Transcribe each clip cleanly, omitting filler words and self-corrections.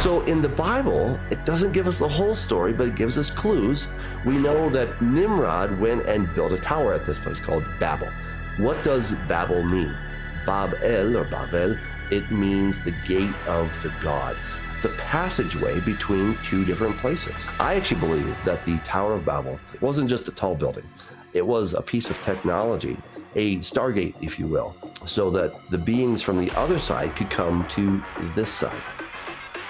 So in the Bible, it doesn't give us the whole story, but it gives us clues. We know that Nimrod went and built a tower at this place called Babel. What does Babel mean? Babel or Babel, it means the gate of the gods. It's a passageway between two different places. I actually believe that the Tower of Babel wasn't just a tall building. It was a piece of technology, a stargate, if you will, so that the beings from the other side could come to this side.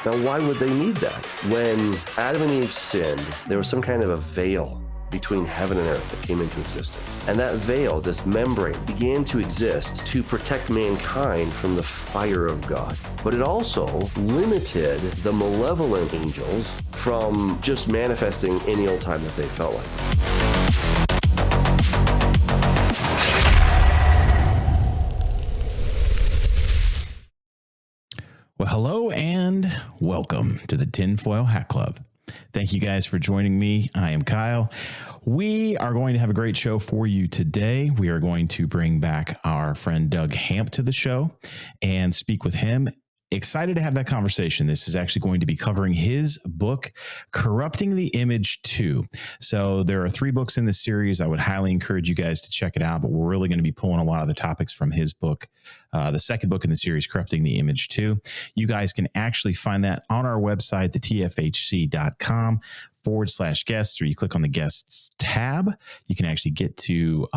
Now, why would they need that? When Adam and Eve sinned, there was some kind of a veil between heaven and earth that came into existence. And that veil, this membrane, began to exist to protect mankind from the fire of God. But it also limited the malevolent angels from just manifesting any old time that they felt like. Well, hello and welcome to the Tinfoil Hat Club. Thank you guys for joining me. I am Kyle. We are going to have a great show for you today. We are going to bring back our friend Doug Hamp to the show and speak with him. Excited to have that conversation. This is actually going to be covering his book, Corrupting the Image 2. So there are 3 books in this series. I would highly encourage you guys to check it out, but we're really going to be pulling a lot of the topics from his book, the second book in the series, Corrupting the Image 2. You guys can actually find that on our website, the TFHC.com/guests, or you click on the guests tab. You can actually get to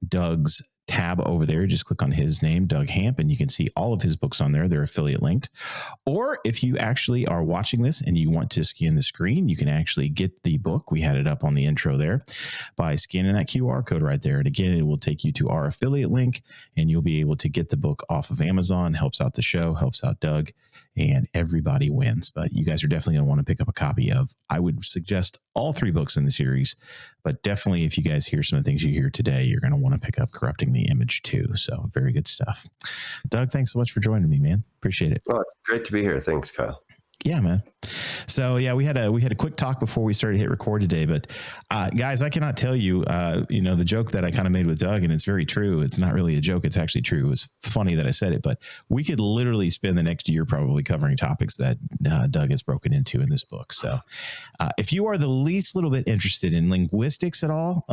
Doug's tab over there. Just click on his name, Doug Hamp, and you can see all of his books on there. They're affiliate linked. Or if you actually are watching this and you want to scan the screen, you can actually get the book. We had it up on the intro there by scanning that QR code right there. And again, it will take you to our affiliate link and you'll be able to get the book off of Amazon. Helps out the show, helps out Doug, and everybody wins. But you guys are definitely going to want to pick up a copy of, I would suggest, all 3 books in the series. But definitely, if you guys hear some of the things you hear today, you're going to want to pick up Corrupting the Image 2. So very good stuff. Doug, thanks so much for joining me, man. Appreciate it. Oh, it's great to be here. Thanks, Kyle. Yeah, man. So yeah, we had a quick talk before we started to hit record today, but guys, I cannot tell you, the joke that I kind of made with Doug, and it's very true. It's not really a joke. It's actually true. It was funny that I said it, but we could literally spend the next year probably covering topics that Doug has broken into in this book. So if you are the least little bit interested in linguistics at all,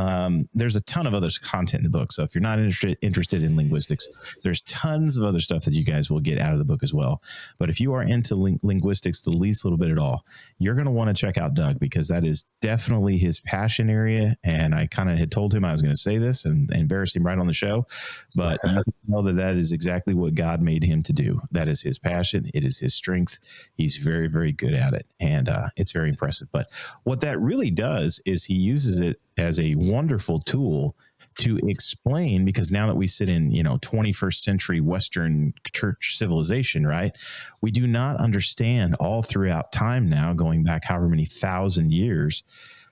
there's a ton of other content in the book. So if you're not interested in linguistics, there's tons of other stuff that you guys will get out of the book as well. But if you are into linguistics the least little bit at all, you're going to want to check out Doug, because that is definitely his passion area. And I kind of had told him I was going to say this and embarrass him right on the show, but you know that is exactly what God made him to do. That is his passion. It is his strength. He's very, very good at it. And it's very impressive. But what that really does is he uses it as a wonderful tool to explain, because now that we sit in, 21st century Western church civilization, right? We do not understand all throughout time now, going back however many thousand years,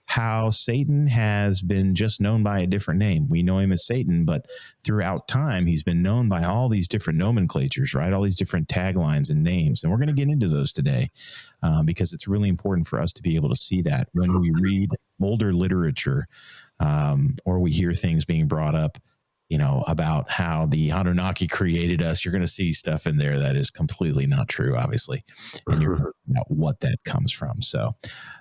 how Satan has been just known by a different name. We know him as Satan, but throughout time, he's been known by all these different nomenclatures, right? All these different taglines and names. And we're going to get into those today because it's really important for us to be able to see that when we read older literature, or we hear things being brought up, about how the Anunnaki created us. You're going to see stuff in there that is completely not true, obviously, and you're going to find out what that comes from. So,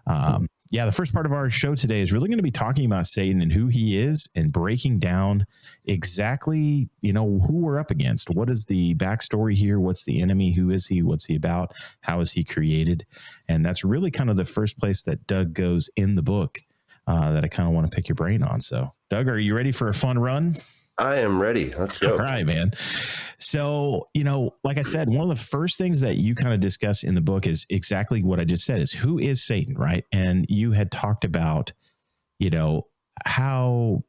the first part of our show today is really going to be talking about Satan and who he is, and breaking down exactly, who we're up against. What is the backstory here? What's the enemy? Who is he? What's he about? How is he created? And that's really kind of the first place that Doug goes in the book. That I kind of want to pick your brain on. So, Doug, are you ready for a fun run? I am ready. Let's go. All right, man. So, like I said, one of the first things that you kind of discuss in the book is exactly what I just said, is who is Satan, right? And you had talked about, how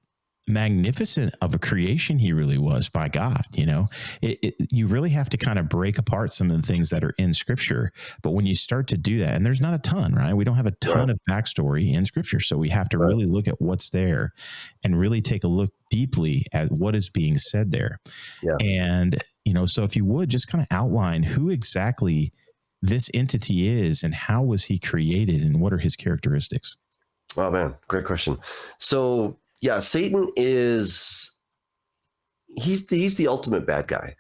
magnificent of a creation he really was by God. You really have to kind of break apart some of the things that are in Scripture. But when you start to do that, and there's not a ton, right? We don't have a ton of backstory in Scripture. So we have to really look at what's there and really take a look deeply at what is being said there. Yeah. And, so if you would just kind of outline who exactly this entity is and how was he created and what are his characteristics? Oh, man. Great question. So, yeah, Satan he's the ultimate bad guy.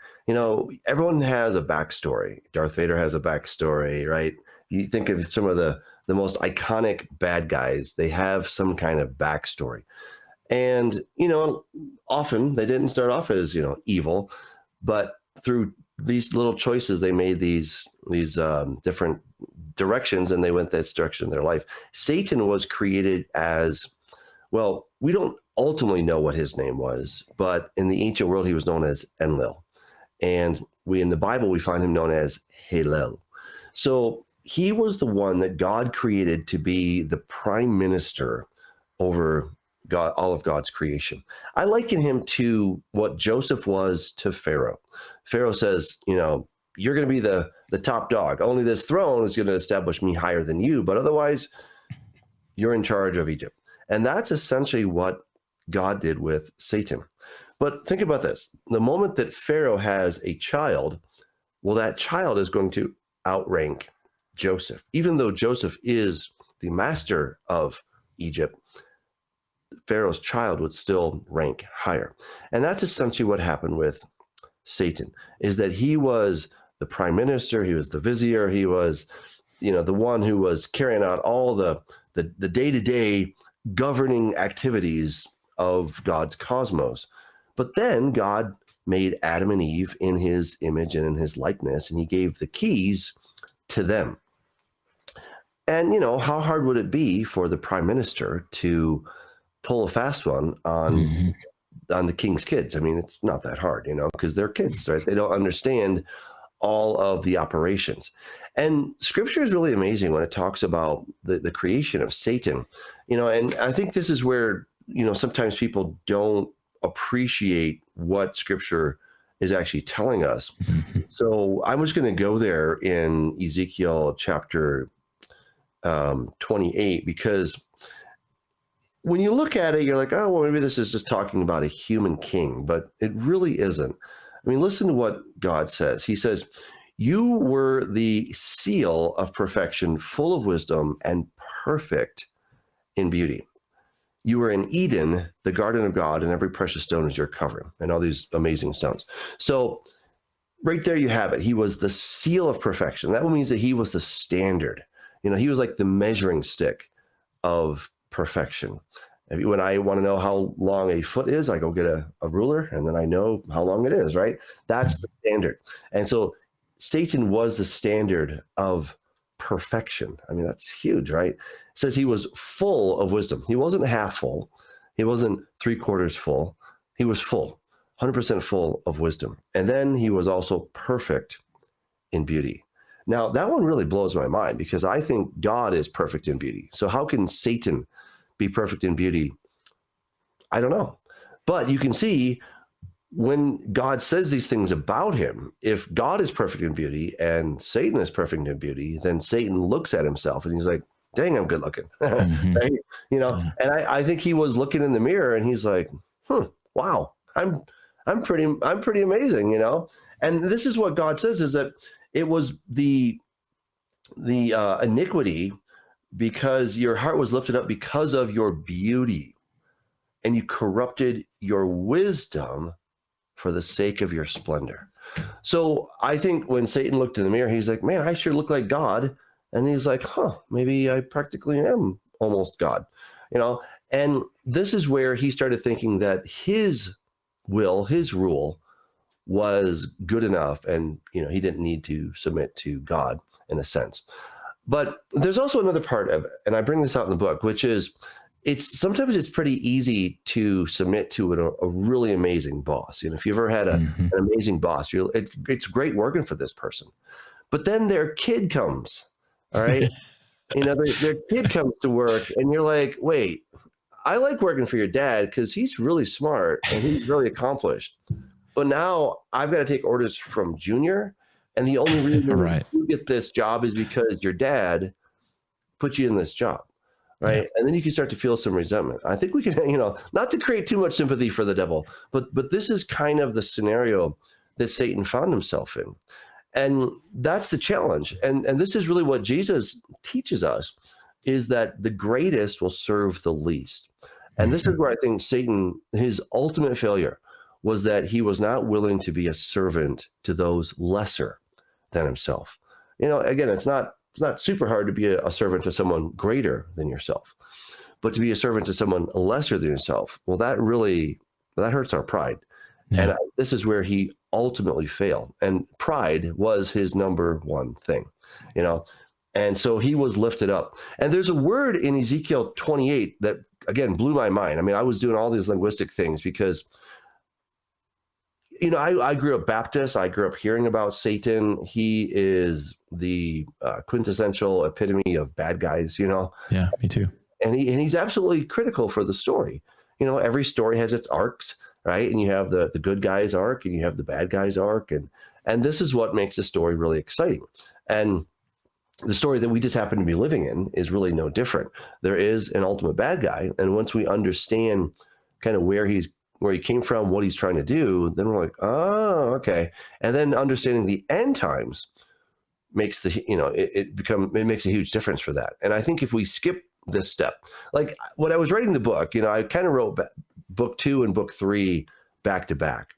Everyone has a backstory. Darth Vader has a backstory, right? You think of some of the most iconic bad guys, they have some kind of backstory. And, often they didn't start off as, evil, but through these little choices, they made these different directions, and they went that direction in their life. Satan was created as, well, we don't ultimately know what his name was, but in the ancient world, he was known as Enlil. And in the Bible, we find him known as Hillel. So he was the one that God created to be the prime minister over God, all of God's creation. I liken him to what Joseph was to Pharaoh. Pharaoh says, you're going to be the top dog. Only this throne is going to establish me higher than you, but otherwise you're in charge of Egypt. And that's essentially what God did with Satan. But think about this. The moment that Pharaoh has a child, well, that child is going to outrank Joseph. Even though Joseph is the master of Egypt, Pharaoh's child would still rank higher. And that's essentially what happened with Satan, is that he was the prime minister, he was the vizier, he was, the one who was carrying out all the day-to-day governing activities of God's cosmos. But then God made Adam and Eve in his image and in his likeness, and he gave the keys to them. And, how hard would it be for the prime minister to pull a fast one on the king's kids? I mean, it's not that hard, because they're kids, right? They don't understand all of the operations. And scripture is really amazing when it talks about the creation of Satan, and I think this is where, sometimes people don't appreciate what scripture is actually telling us. So I'm just going to go there in Ezekiel chapter 28, because when you look at it, you're like, oh, well, maybe this is just talking about a human king, but it really isn't. I mean, listen to what God says. He says, you were the seal of perfection, full of wisdom and perfect in beauty. You were in Eden, the garden of God, and every precious stone is your covering, and all these amazing stones. So right there you have it. He was the seal of perfection. That means that he was the standard. He was like the measuring stick of perfection. When I want to know how long a foot is, I go get a ruler, and then I know how long it is, right? That's the standard. And so Satan was the standard of perfection. I mean, that's huge, right? It says he was full of wisdom. He wasn't half full. He wasn't 3/4 full. He was full, 100% full of wisdom. And then he was also perfect in beauty. Now, that one really blows my mind, because I think God is perfect in beauty. So how can Satan be perfect in beauty? I don't know. But you can see when God says these things about him, if God is perfect in beauty and Satan is perfect in beauty, then Satan looks at himself and he's like, dang, I'm good looking. Right? And I think he was looking in the mirror and he's like, wow, I'm pretty amazing, And this is what God says, is that it was the iniquity, because your heart was lifted up because of your beauty, and you corrupted your wisdom for the sake of your splendor. So I think when Satan looked in the mirror, he's like, man, I sure look like God. And he's like, maybe I practically am almost God, And this is where he started thinking that his will, his rule was good enough, and he didn't need to submit to God in a sense. But there's also another part of it, and I bring this out in the book, which is sometimes it's pretty easy to submit to a really amazing boss. If you've ever had an amazing boss, it's great working for this person. But then their kid comes, all right? Their kid comes to work, and you're like, wait, I like working for your dad because he's really smart and he's really accomplished. But now I've got to take orders from Junior, and the only reason you get this job is because your dad put you in this job. Right. Yeah. And then you can start to feel some resentment. I think we can, not to create too much sympathy for the devil, but this is kind of the scenario that Satan found himself in. And that's the challenge. And this is really what Jesus teaches us, is that the greatest will serve the least. And this is where I think Satan, his ultimate failure was that he was not willing to be a servant to those lesser than himself. Again, it's not it's not super hard to be a servant to someone greater than yourself, but to be a servant to someone lesser than yourself, well, that hurts our pride. Yeah. And this is where he ultimately failed. And pride was his number one thing, you know? And so he was lifted up. And there's a word in Ezekiel 28 that, again, blew my mind. I mean, I was doing all these linguistic things because, you know, I grew up Baptist. I grew up hearing about Satan. He is the quintessential epitome of bad guys, you know? Yeah, me too. And he's absolutely critical for the story. You know, every story has its arcs, right? And you have the good guy's arc and you have the bad guy's arc. And this is what makes the story really exciting. And the story that we just happen to be living in is really no different. There is an ultimate bad guy. And once we understand kind of where he came from, what he's trying to do, then we're like, oh, okay. And then understanding the end times makes it makes a huge difference for that. And I think if we skip this step, like when I was writing the book, you know, I kind of wrote book 2 and book 3 back to back.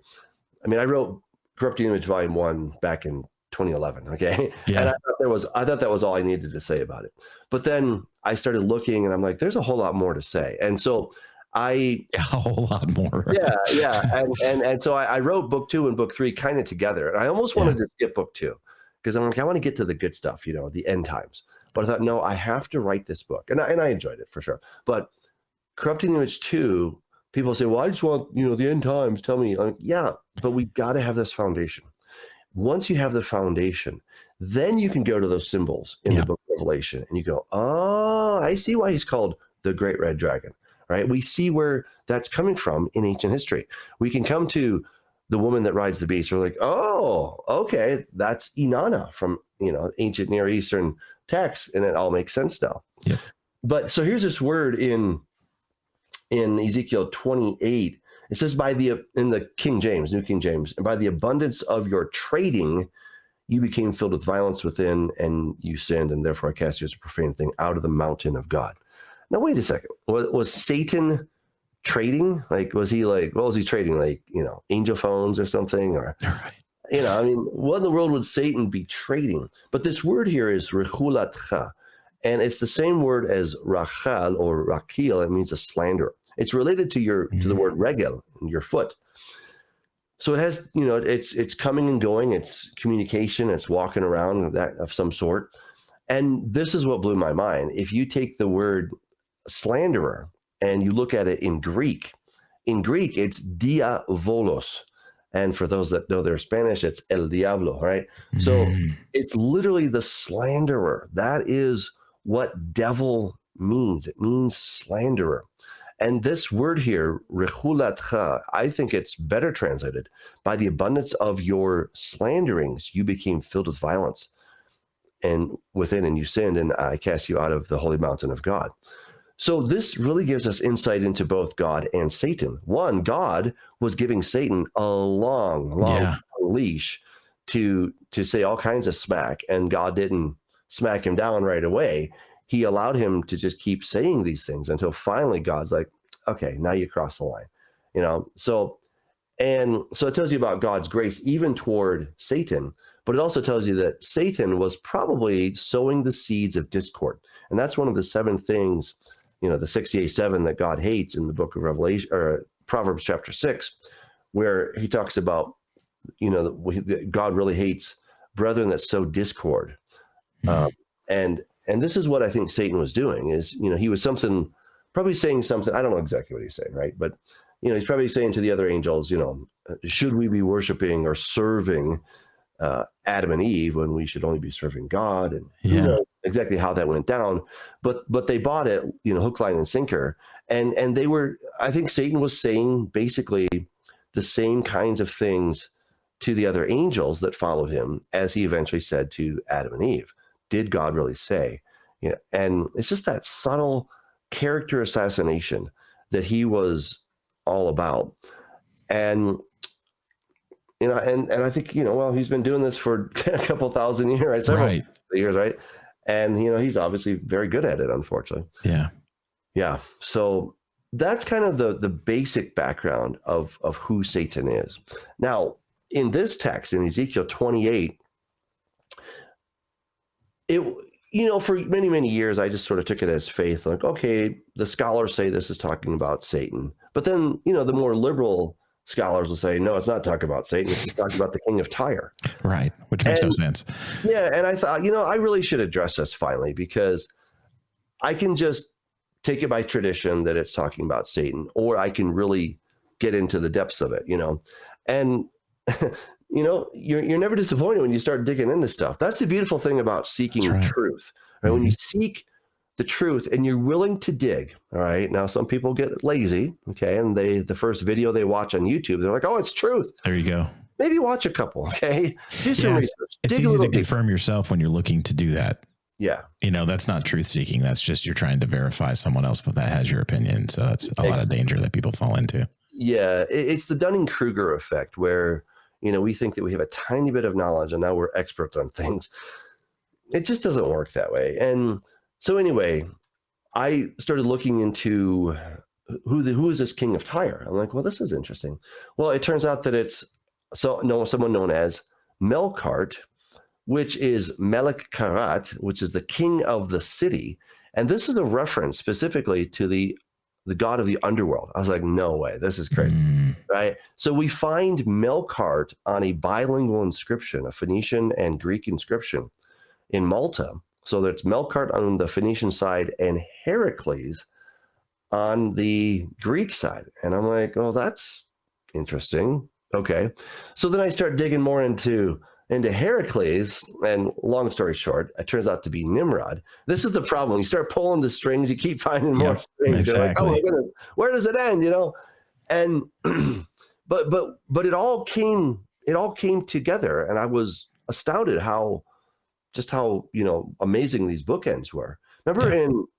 I mean, I wrote Corrupting Image Volume 1 back in 2011. Okay. Yeah. And I thought that was all I needed to say about it. But then I started looking and I'm like, there's a whole lot more to say. And so a whole lot more. Yeah. And so I wrote book 2 and book 3 kind of together. And I almost wanted to skip book 2 because I'm like, I want to get to the good stuff, you know, the end times. But I thought, no, I have to write this book. And I enjoyed it for sure. But Corrupting the Image 2, people say, well, I just want, you know, the end times. Tell me. I'm like, yeah, but we got to have this foundation. Once you have the foundation, then you can go to those symbols in the book of Revelation and you go, oh, I see why he's called the Great Red Dragon, right? We see where that's coming from in ancient history. We can come to the woman that rides the beast. We're like, oh, okay, that's Inanna from, you know, ancient Near Eastern texts, and it all makes sense now. Yep. But so here's this word in Ezekiel 28. It says in the King James, New King James, and by the abundance of your trading, you became filled with violence within, and you sinned, and therefore I cast you as a profane thing out of the mountain of God. Now, wait a second. Was Satan trading? Like, was he like, what was he trading? Like, you know, angel phones or something? Or, you know, I mean, what in the world would Satan be trading? But this word here is rechulatcha, and it's the same word as rachal or rakil. It means a slanderer. It's related to the word regel, your foot. So it has, you know, it's coming and going. It's communication. It's walking around of some sort. And this is what blew my mind. If you take the word slanderer and you look at it in Greek, it's diavolos. And for those that know their Spanish, it's el diablo, right? So it's literally the slanderer. That is what devil means. It means slanderer. And this word here, rechulatcha, I think it's better translated, by the abundance of your slanderings, you became filled with violence and you sinned, and I cast you out of the holy mountain of God. So this really gives us insight into both God and Satan. One, God was giving Satan a long leash to say all kinds of smack, and God didn't smack him down right away. He allowed him to just keep saying these things until finally God's like, okay, now you cross the line, you know? So it tells you about God's grace, even toward Satan, but it also tells you that Satan was probably sowing the seeds of discord. And that's one of the 7 things, you know, the 67 that God hates in the book of Revelation or Proverbs chapter 6, where he talks about, you know, God really hates brethren that sow discord. And this is what I think Satan was doing is, you know, he was probably saying something. I don't know exactly what he's saying, right? But, you know, he's probably saying to the other angels, you know, should we be worshiping or serving Adam and Eve when we should only be serving God? And who knows exactly how that went down. But they bought it, you know, hook, line, and sinker. And I think Satan was saying basically the same kinds of things to the other angels that followed him as he eventually said to Adam and Eve. Did God really say? You know, and it's just that subtle character assassination that he was all about. And, you know, and I think, you know, well, he's been doing this for a couple thousand years, right? Several years, right? And, you know, he's obviously very good at it, unfortunately. Yeah. Yeah. So that's kind of the basic background of who Satan is. Now, in this text, in Ezekiel 28, for many, many years, I just sort of took it as faith. Like, okay, the scholars say this is talking about Satan. But then, the more liberal scholars will say, no, it's not talking about Satan. It's talking about the king of Tyre. Right. Which makes no sense. Yeah. And I thought, I really should address this finally, because I can just take it by tradition that it's talking about Satan, or I can really get into the depths of it, and you're never disappointed when you start digging into stuff. That's the beautiful thing about seeking truth, right? Mm-hmm. When you seek the truth and you're willing to dig. All right. Now, some people get lazy. Okay. And the first video they watch on YouTube, they're like, oh, it's truth. There you go. Maybe watch a couple. Okay. Do some research. It's easy to confirm yourself when you're looking to do that. Yeah. That's not truth seeking. That's just, you're trying to verify someone else that has your opinion. So that's a lot of danger that people fall into. Yeah. It's the Dunning-Kruger effect where, we think that we have a tiny bit of knowledge and now we're experts on things. It just doesn't work that way. And so anyway, I started looking into who is this king of Tyre? I'm like, well, this is interesting. Well, it turns out that it's someone known as Melkart, which is Melek Karat, which is the king of the city. And this is a reference specifically to the god of the underworld. I was like, no way, this is crazy, right? So we find Melkart on a bilingual inscription, a Phoenician and Greek inscription in Malta. So that's Melkart on the Phoenician side and Heracles on the Greek side. And I'm like, oh, that's interesting. Okay. So then I start digging more into Heracles, and long story short, it turns out to be Nimrod. This is the problem. You start pulling the strings, you keep finding more strings. Exactly. You're like, oh my goodness, where does it end? And but it all came together, and I was astounded how amazing these bookends were. Remember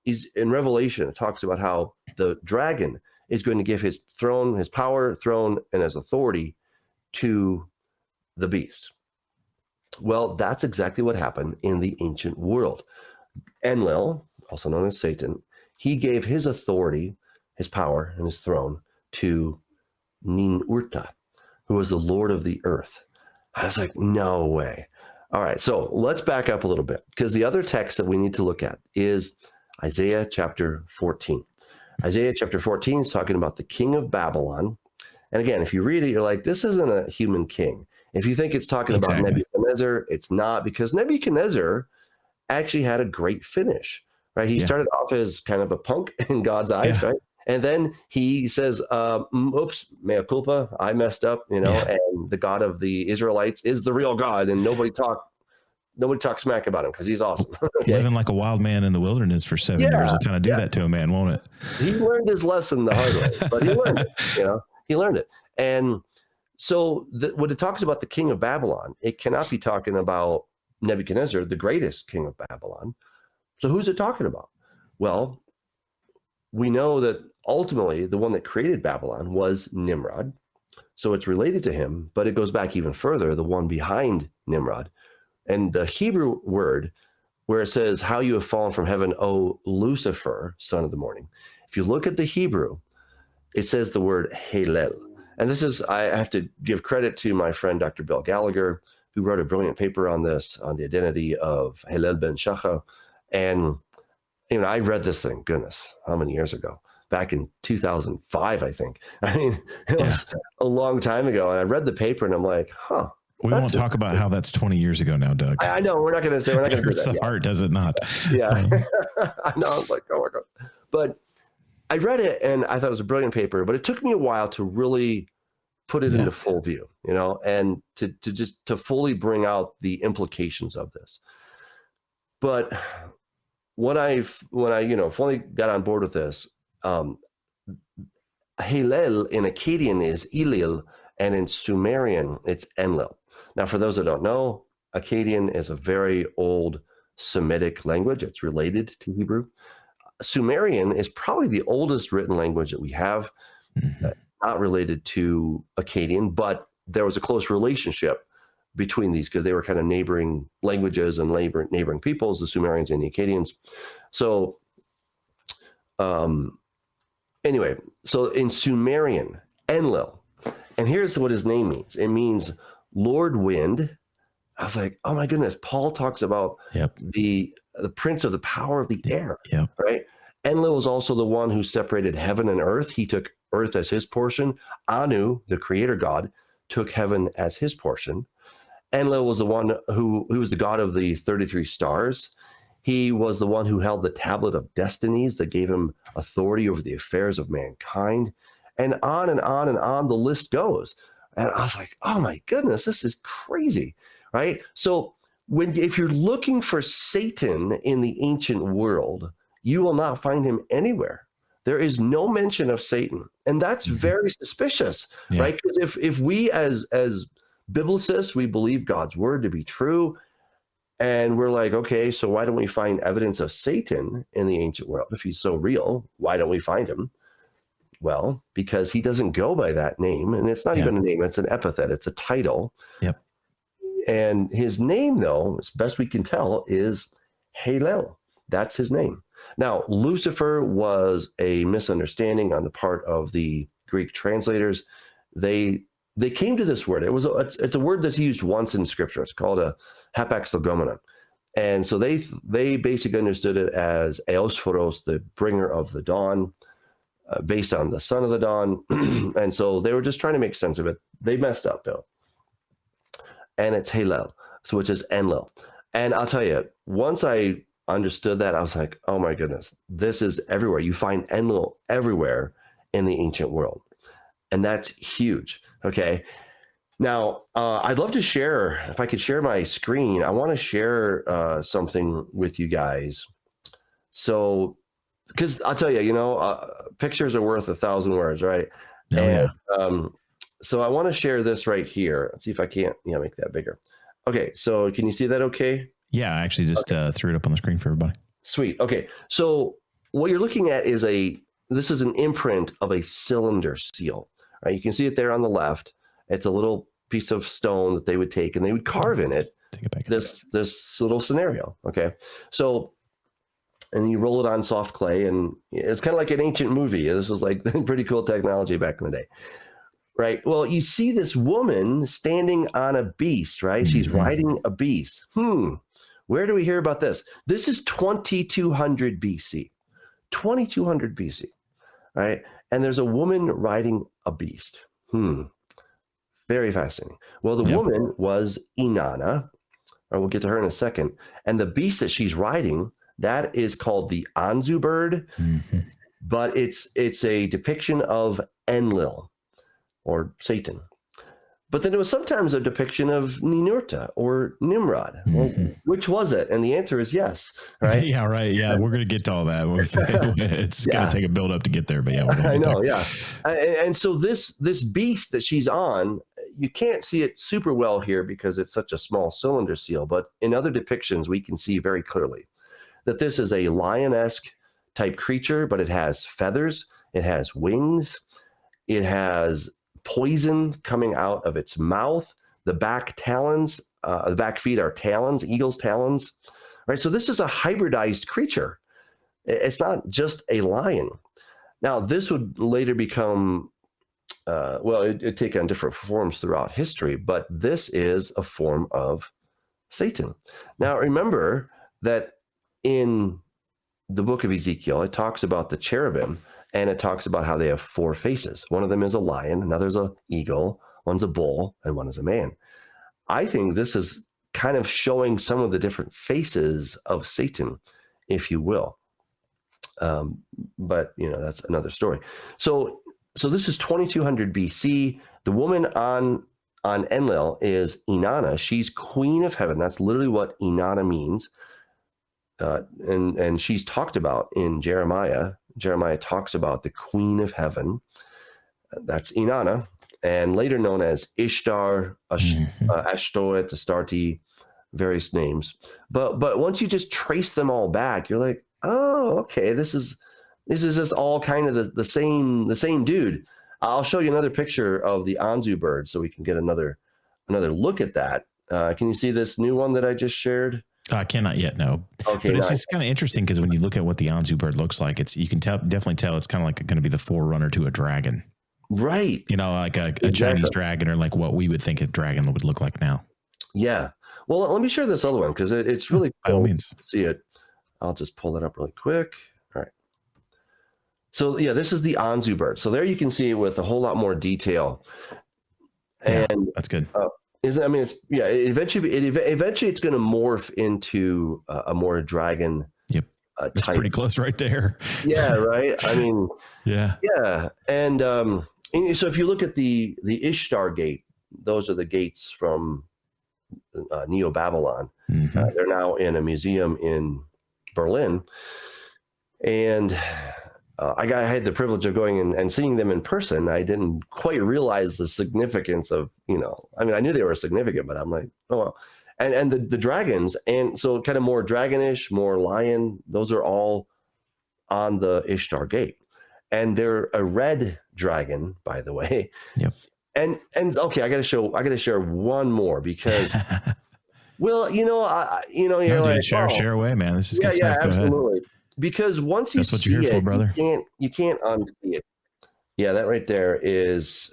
in Revelation, it talks about how the dragon is going to give his throne, his power, throne, and his authority to the beast. Well, that's exactly what happened in the ancient world. Enlil, also known as Satan, he gave his authority, his power, and his throne to Ninurta, who was the Lord of the earth. I was like, no way. All right, so let's back up a little bit, because the other text that we need to look at is Isaiah chapter 14. Isaiah chapter 14 is talking about the king of Babylon. And again, if you read it, you're like, this isn't a human king. If you think it's talking about Nebuchadnezzar, it's not, because Nebuchadnezzar actually had a great finish, right? He started off as kind of a punk in God's eyes, right? And then he says, oops, mea culpa, I messed up, and the God of the Israelites is the real God, and nobody talk smack about him because he's awesome. Okay? Living like a wild man in the wilderness for 7 years will kind of do that to a man, won't it? He learned his lesson the hard way, but he learned it, he learned it. And so when it talks about the king of Babylon, it cannot be talking about Nebuchadnezzar, the greatest king of Babylon. So who's it talking about? Well, we know that ultimately the one that created Babylon was Nimrod. So it's related to him, but it goes back even further, the one behind Nimrod. And the Hebrew word where it says, how you have fallen from heaven, O Lucifer, son of the morning. If you look at the Hebrew, it says the word Halel. And this is, I have to give credit to my friend, Dr. Bill Gallagher, who wrote a brilliant paper on this, on the identity of Halel ben Shacha. And, I read this thing, goodness, how many years ago? Back in 2005, I think. I mean, it was a long time ago. And I read the paper and I'm like, huh. We won't talk about how that's 20 years ago now, Doug. I know. We're not going to do that. The heart, does it not? Yeah. I know. I was like, oh my God. But I read it and I thought it was a brilliant paper, but it took me a while to really put it into full view, and to fully bring out the implications of this. But when I fully got on board with this, Halel in Akkadian is Elil, and in Sumerian it's Enlil. Now, for those that don't know, Akkadian is a very old Semitic language. It's related to Hebrew. Sumerian is probably the oldest written language that we have, not related to Akkadian, but there was a close relationship between these because they were kind of neighboring languages and neighboring peoples, the Sumerians and the Akkadians. So anyway, so in Sumerian, Enlil, and here's what his name means. It means Lord Wind. I was like, oh my goodness, Paul talks about the the prince of the power of the air, Yeah. right? Enlil was also the one who separated heaven and earth. He took earth as his portion. Anu, the creator God, took heaven as his portion. Enlil was the one who was the god of the 33 stars. He was the one who held the tablet of destinies that gave him authority over the affairs of mankind. And on and on and on the list goes. And I was like, oh my goodness, this is crazy, right? So if you're looking for Satan in the ancient world, you will not find him anywhere. There is no mention of Satan. And that's very suspicious, right? Because if we as biblicists, we believe God's word to be true, and we're like, okay, so why don't we find evidence of Satan in the ancient world? If he's so real, why don't we find him? Well, because he doesn't go by that name, and it's not even a name, it's an epithet, it's a title. Yep. And his name, though, as best we can tell, is Hallel. That's his name. Now, Lucifer was a misunderstanding on the part of the Greek translators. They came to this word. It's a word that's used once in Scripture. It's called a hapax. And so they basically understood it as Eosphoros, the bringer of the dawn, based on the son of the dawn. And so they were just trying to make sense of it. They messed up, though. And it's Hallel, so which is Enlil. And I'll tell you, once I understood that, I was like, oh my goodness, this is everywhere. You find Enlil everywhere in the ancient world. And that's huge. Okay. Now, I'd love to share, if I could share my screen, I want to share something with you guys. So, because I'll tell you, pictures are worth 1,000 words, right? Oh, and so I want to share this right here. Let's see if I can't make that bigger. Okay. So can you see that okay? Yeah, I actually just threw it up on the screen for everybody. Sweet. Okay. So what you're looking at is this is an imprint of a cylinder seal. Right? You can see it there on the left. It's a little piece of stone that they would take and they would carve in it. Take it back. This little scenario. Okay. So, and you roll it on soft clay, and it's kind of like an ancient movie. This was like pretty cool technology back in the day. Right. Well, you see this woman standing on a beast, right? She's riding a beast. Where do we hear about this? This is 2200 BC. 2200 BC. Right. And there's a woman riding a beast. Very fascinating. Well, the woman was Inanna, or we'll get to her in a second. And the beast that she's riding, that is called the Anzu bird, but it's a depiction of Enlil, or Satan. But then it was sometimes a depiction of Ninurta or Nimrod. Well, which was it? And the answer is yes. Right? Yeah, right. Yeah, we're going to get to all that. It's going to take a build up to get there, but yeah. I know, yeah. And so this beast that she's on, you can't see it super well here because it's such a small cylinder seal, but in other depictions, we can see very clearly that this is a lion-esque type creature, but it has feathers, it has wings, it has poison coming out of its mouth. The back talons, the back feet are talons, eagle's talons, right? So this is a hybridized creature. It's not just a lion. Now, this would later become, it'd take on different forms throughout history, but this is a form of Satan. Now, remember that in the book of Ezekiel, it talks about the cherubim, and it talks about how they have 4 faces. One of them is a lion, another's an eagle, one's a bull, and one is a man. I think this is kind of showing some of the different faces of Satan, if you will. But, that's another story. So this is 2200 BC. The woman on Enlil is Inanna. She's queen of heaven. That's literally what Inanna means. And she's talked about in Jeremiah. Jeremiah talks about the queen of heaven. That's Inanna, and later known as Ishtar, Ashtoreth, Astarte, various names. But once you just trace them all back, you're like, oh, okay, this is just all kind of the same dude. I'll show you another picture of the Anzu bird so we can get another look at that. Can you see this new one that I just shared? I cannot yet, no. Okay, but it's kind of interesting because when you look at what the Anzu bird looks like, you can definitely tell it's kind of like going to be the forerunner to a dragon, right? Like a Chinese dragon, or like what we would think a dragon would look like now. Yeah. Well, let me share this other one because it's really cool. By all means. To see it. I'll just pull it up really quick. All right. So yeah, this is the Anzu bird. So there you can see it with a whole lot more detail. And yeah, that's good. Eventually it's going to morph into a more dragon. Yep. It's type. Pretty close right there. Yeah. Right. I mean, yeah. And so if you look at the Ishtar gate, those are the gates from Neo Babylon. Mm-hmm. They're now in a museum in Berlin. And I had the privilege of going and seeing them in person. I didn't quite realize the significance of, I knew they were significant, but I'm like, oh, well. And the dragons, and so kind of more dragonish, more lion, those are all on the Ishtar gate. And they're a red dragon, by the way. Yep. And okay, I got to share one more because, well, you're like, share away, man. This is good stuff. Yeah, Go absolutely. ahead. Because once you That's what see you're here it, for, brother. you can't unsee it. Yeah, that right there is,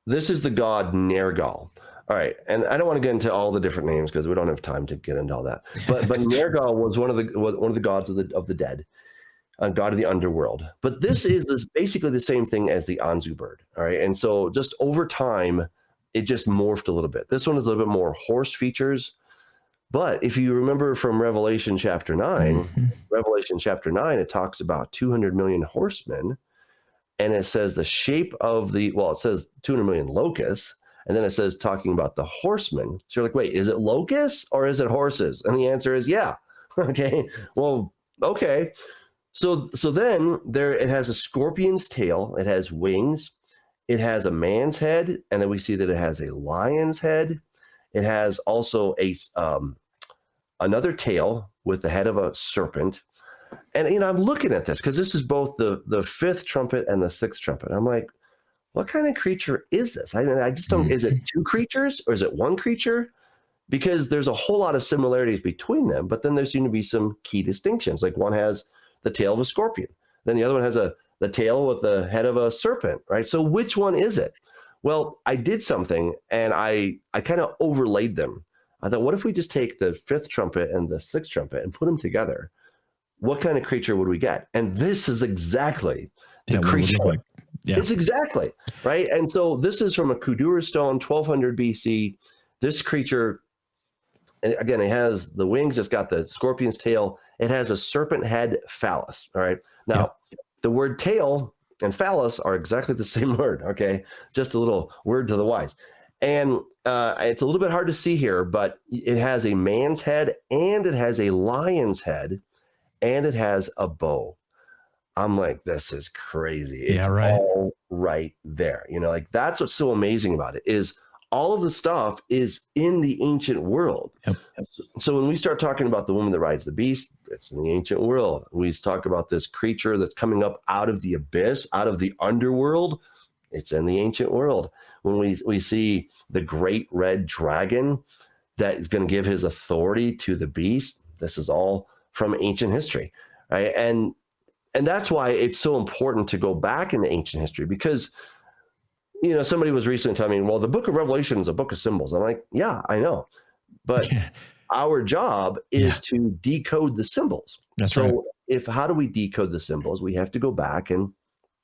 this is the god Nergal. All right, and I don't want to get into all the different names because we don't have time to get into all that. But Nergal was one of the gods of the dead, a god of the underworld. But this is basically the same thing as the Anzu bird. All right, and so just over time, it just morphed a little bit. This one is a little bit more horse features. But if you remember from Revelation chapter 9, it talks about 200 million horsemen, and it says the shape of it says 200 million locusts. And then it says talking about the horsemen. So you're like, wait, is it locusts or is it horses? And the answer is yeah. Okay. Well, okay. So then it has a scorpion's tail. It has wings. It has a man's head. And then we see that it has a lion's head. It has also another tail with the head of a serpent. And, I'm looking at this because this is both the fifth trumpet and the sixth trumpet. I'm like, what kind of creature is this? I just don't, is it two creatures or is it one creature? Because there's a whole lot of similarities between them, but then there seem to be some key distinctions. Like one has the tail of a scorpion. Then the other one has the tail with the head of a serpent, right? So which one is it? Well, I did something and I kind of overlaid them. I thought, what if we just take the fifth trumpet and the sixth trumpet and put them together? What kind of creature would we get? And this is exactly the creature. Yeah. It's exactly right. And so this is from a Kudura stone, 1200 BC. This creature, and again, it has the wings. It's got the scorpion's tail. It has a serpent head phallus. All right. Now, the word tail and phallus are exactly the same word. Okay. Just a little word to the wise. And it's a little bit hard to see here, but it has a man's head and it has a lion's head and it has a bow. I'm like, this is crazy. It's all right there. Like that's what's so amazing about it is all of the stuff is in the ancient world. Yep. So when we start talking about the woman that rides the beast, it's in the ancient world. We talk about this creature that's coming up out of the abyss, out of the underworld. It's in the ancient world. When we see the great red dragon that is going to give his authority to the beast, this is all from ancient history, right? And that's why it's so important to go back into ancient history because, somebody was recently telling me, well, the book of Revelation is a book of symbols. I'm like, yeah, I know. But our job is to decode the symbols. That's right. So how do we decode the symbols? We have to go back and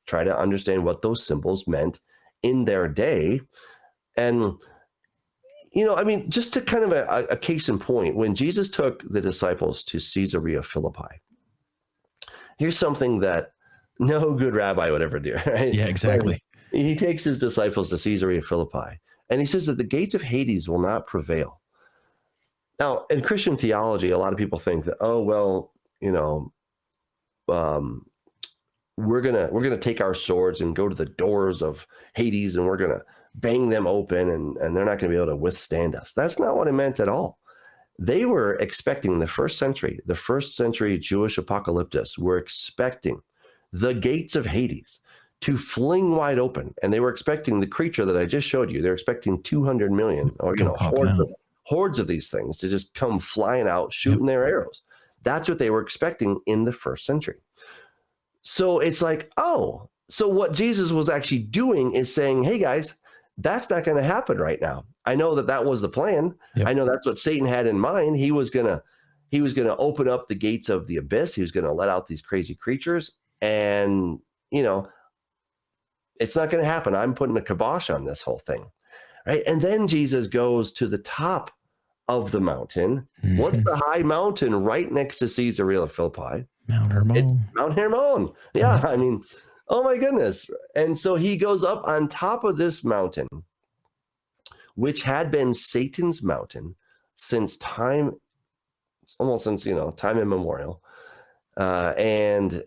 try to understand what those symbols meant in their day. And, just to kind of a case in point, when Jesus took the disciples to Caesarea Philippi, here's something that no good rabbi would ever do, right? Yeah, exactly. But he takes his disciples to Caesarea Philippi, and he says that the gates of Hades will not prevail. Now, in Christian theology, a lot of people think that, we're gonna take our swords and go to the doors of Hades, and we're gonna bang them open, and they're not gonna be able to withstand us. That's not what it meant at all. They were expecting the first century Jewish apocalyptists were expecting the gates of Hades to fling wide open. And they were expecting the creature that I just showed you. They're expecting 200 million or, hordes of these things to just come flying out, shooting their arrows. That's what they were expecting in the first century. So it's like, so what Jesus was actually doing is saying, hey guys, that's not going to happen right now. I know that was the plan. Yep. I know that's what Satan had in mind. He was going to, he was going to open up the gates of the abyss. He was going to let out these crazy creatures. And, it's not going to happen. I'm putting a kibosh on this whole thing. Right. And then Jesus goes to the top of the mountain. Mm-hmm. What's the high mountain right next to Caesarea Philippi? Mount Hermon. It's Mount Hermon. Yeah. I mean, oh my goodness. And so he goes up on top of this mountain, which had been Satan's mountain since time, almost since, time immemorial. And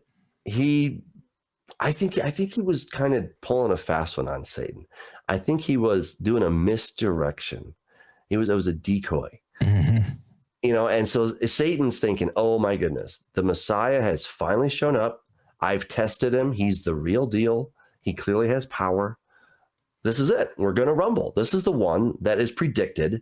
I think he was kind of pulling a fast one on Satan. I think he was doing a misdirection. It was a decoy, mm-hmm. And so Satan's thinking, oh my goodness, the Messiah has finally shown up. I've tested him. He's the real deal. He clearly has power. This is it. We're going to rumble. This is the one that is predicted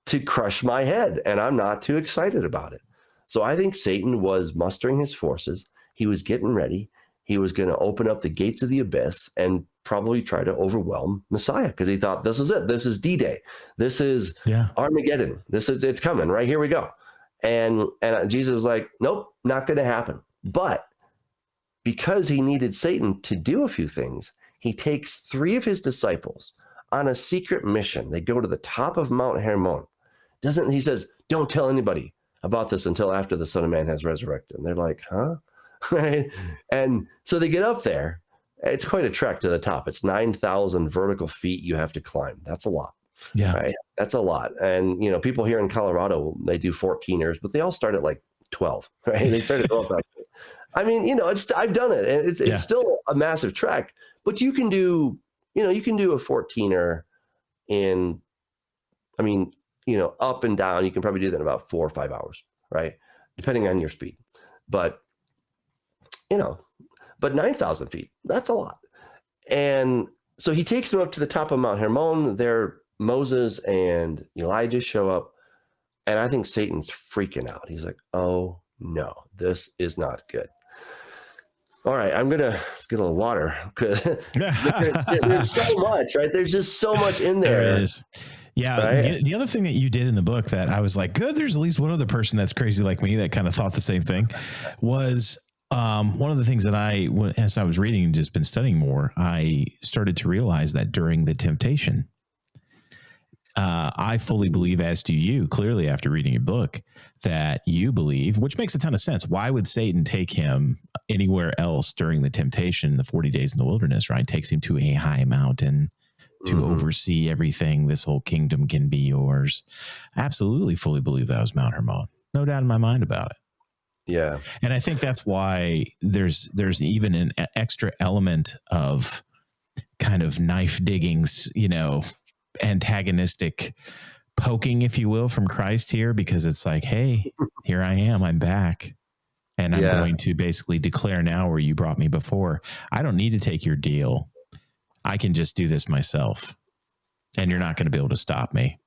to crush my head, and I'm not too excited about it. So I think Satan was mustering his forces. He was getting ready. He was going to open up the gates of the abyss and probably try to overwhelm Messiah, because he thought, this is it. This is D-Day. This is Armageddon. It's coming. Right, here we go. And Jesus is like, nope, not going to happen. But because he needed Satan to do a few things, he takes 3 of his disciples on a secret mission. They go to the top of Mount Hermon. He says, don't tell anybody about this until after the Son of Man has resurrected. And they're like, huh? Right. And so they get up there. It's quite a trek to the top. It's 9,000 vertical feet you have to climb. That's a lot. Yeah. Right? That's a lot. And, people here in Colorado, they do 14ers, but they all start at like 12, right? They started going back. I mean, I've done it, and it's still a massive trek, but you can do a 14er in, up and down. You can probably do that in about 4 or 5 hours, right? Depending on your speed. But 9,000 feet, that's a lot. And so he takes them up to the top of Mount Hermon. There, Moses and Elijah show up. And I think Satan's freaking out. He's like, oh no, this is not good. All right, let's get a little water. There's so much, right? There's just so much in there. There is. Yeah. Right? The other thing that you did in the book that I was like, good, there's at least one other person that's crazy like me that kind of thought the same thing, was one of the things that as I was reading and just been studying more, I started to realize that during the temptation, I fully believe, as do you, clearly after reading your book, that you believe, which makes a ton of sense. Why would Satan take him anywhere else during the temptation, the 40 days in the wilderness, right? Takes him to a high mountain to oversee everything. This whole kingdom can be yours. Absolutely fully believe that was Mount Hermon. No doubt in my mind about it. Yeah. And I think that's why there's even an extra element of kind of knife diggings, antagonistic poking, if you will, from Christ here, because it's like, hey, here I am, I'm back. And I'm going to basically declare now where you brought me before. I don't need to take your deal. I can just do this myself. And you're not going to be able to stop me.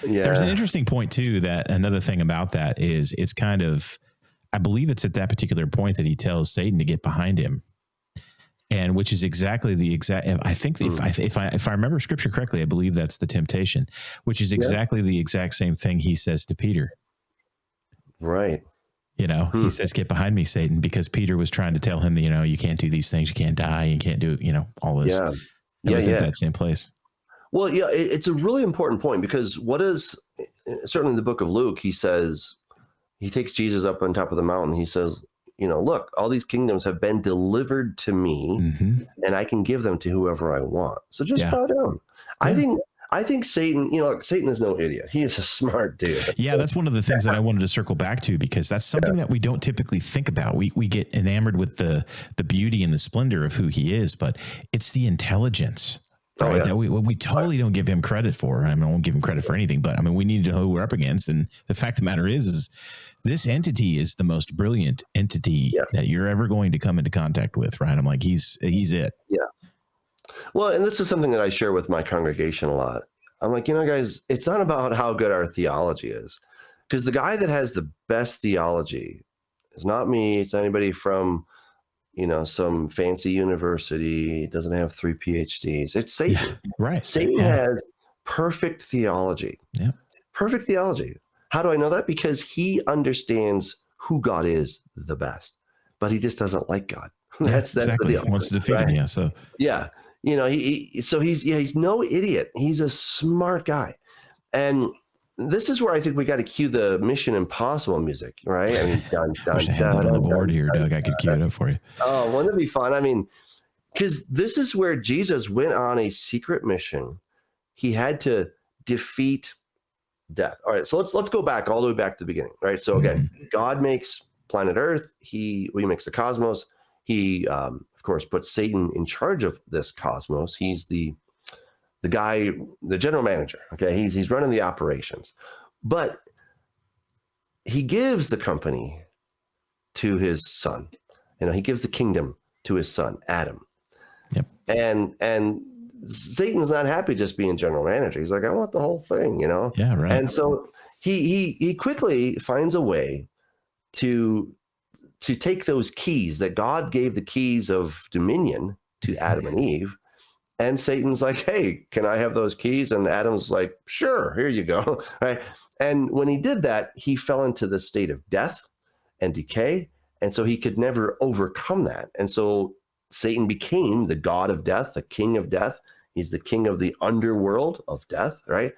Yeah. There's an interesting point too, that another thing about that is it's kind of, I believe it's at that particular point that he tells Satan to get behind him. And which is exactly I think if I remember scripture correctly, I believe that's the temptation, which is exactly the exact same thing he says to Peter. Right. He says, get behind me, Satan, because Peter was trying to tell him that, you can't do these things. You can't die. You can't do, all this. Yeah. It was at that same place. Well, yeah, it's a really important point, because certainly in the book of Luke, he says, he takes Jesus up on top of the mountain. He says, look, all these kingdoms have been delivered to me, and I can give them to whoever I want. So just bow down. Yeah. I think Satan, Satan is no idiot. He is a smart dude. Yeah, that's one of the things that I wanted to circle back to, because that's something that we don't typically think about. We get enamored with the beauty and the splendor of who he is, but it's the intelligence. Right, that we totally don't give him credit for. I won't give him credit for anything, but we need to know who we're up against. And the fact of the matter is this entity is the most brilliant entity that you're ever going to come into contact with, right? I'm like, he's it. Yeah. Well, and this is something that I share with my congregation a lot. I'm like, guys, it's not about how good our theology is, because the guy that has the best theology is not me. It's anybody from some fancy university, doesn't have 3 PhDs. It's Satan. Yeah, right. Satan has perfect theology. Yeah. Perfect theology. How do I know that? Because he understands who God is the best, but he just doesn't like God. That's exactly. the deal. He wants to defeat right? him. Yeah. So Yeah. So he's no idiot. He's a smart guy. And this is where I think we got to cue the Mission Impossible music, right? I mean, dun, wish dun, I had dun, that on the dun, board dun, here, dun, Doug. I could cue it up for you. oh, wouldn't it be fun? I mean, because this is where Jesus went on a secret mission. He had to defeat death. All right, so let's go back all the way back to the beginning, right? So again, God makes planet Earth. We makes the cosmos. He, of course, puts Satan in charge of this cosmos. He's the guy, the general manager. Okay, he's running the operations, but he gives the company to his son. He gives the kingdom to his son, Adam. Yep. And Satan's not happy just being general manager. He's like, I want the whole thing, Yeah, right. And so he quickly finds a way to take those keys that God gave the keys of dominion to Adam and Eve. And Satan's like, hey, can I have those keys? And Adam's like, sure, here you go. Right. And when he did that, he fell into the state of death and decay. And so he could never overcome that. And so Satan became the god of death, the king of death. He's the king of the underworld of death, right?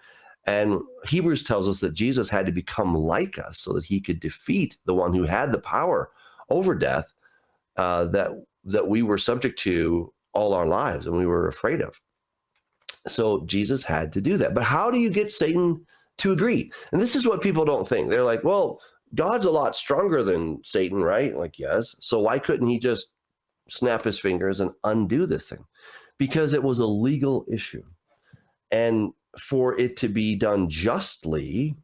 And Hebrews tells us that Jesus had to become like us so that he could defeat the one who had the power over death that we were subject to all our lives and we were afraid of. So Jesus had to do that. But how do you get Satan to agree? And this is what people don't think. They're like, well, God's a lot stronger than Satan, right? Like, yes. So why couldn't he just snap his fingers and undo this thing? Because it was a legal issue. And for it to be done justly,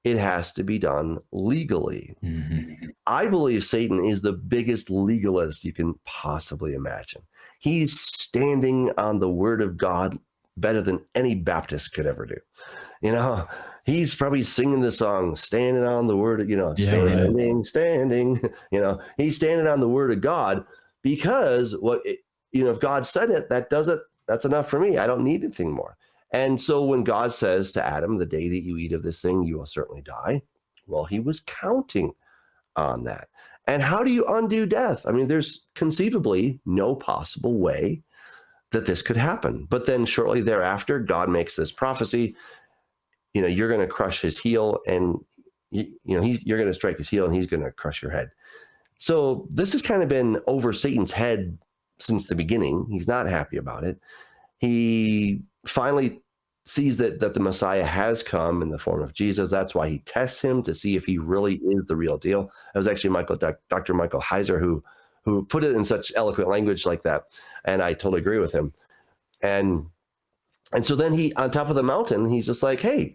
it has to be done legally. Mm-hmm. I believe Satan is the biggest legalist you can possibly imagine. He's standing on the word of God better than any Baptist could ever do. He's probably singing the song, standing on the word, standing, he's standing on the word of God because if God said it, that's enough for me. I don't need anything more. And so when God says to Adam, the day that you eat of this thing, you will certainly die. Well, he was counting on that. And how do you undo death? I mean, there's conceivably no possible way that this could happen. But then shortly thereafter, God makes this prophecy, you're going to crush his heel and you're going to strike his heel and he's going to crush your head. So this has kind of been over Satan's head since the beginning. He's not happy about it. He finally sees that the Messiah has come in the form of Jesus. That's why he tests him to see if he really is the real deal. It was actually Dr. Michael Heiser who put it in such eloquent language like that. And I totally agree with him. And so then he, on top of the mountain, he's just like, hey,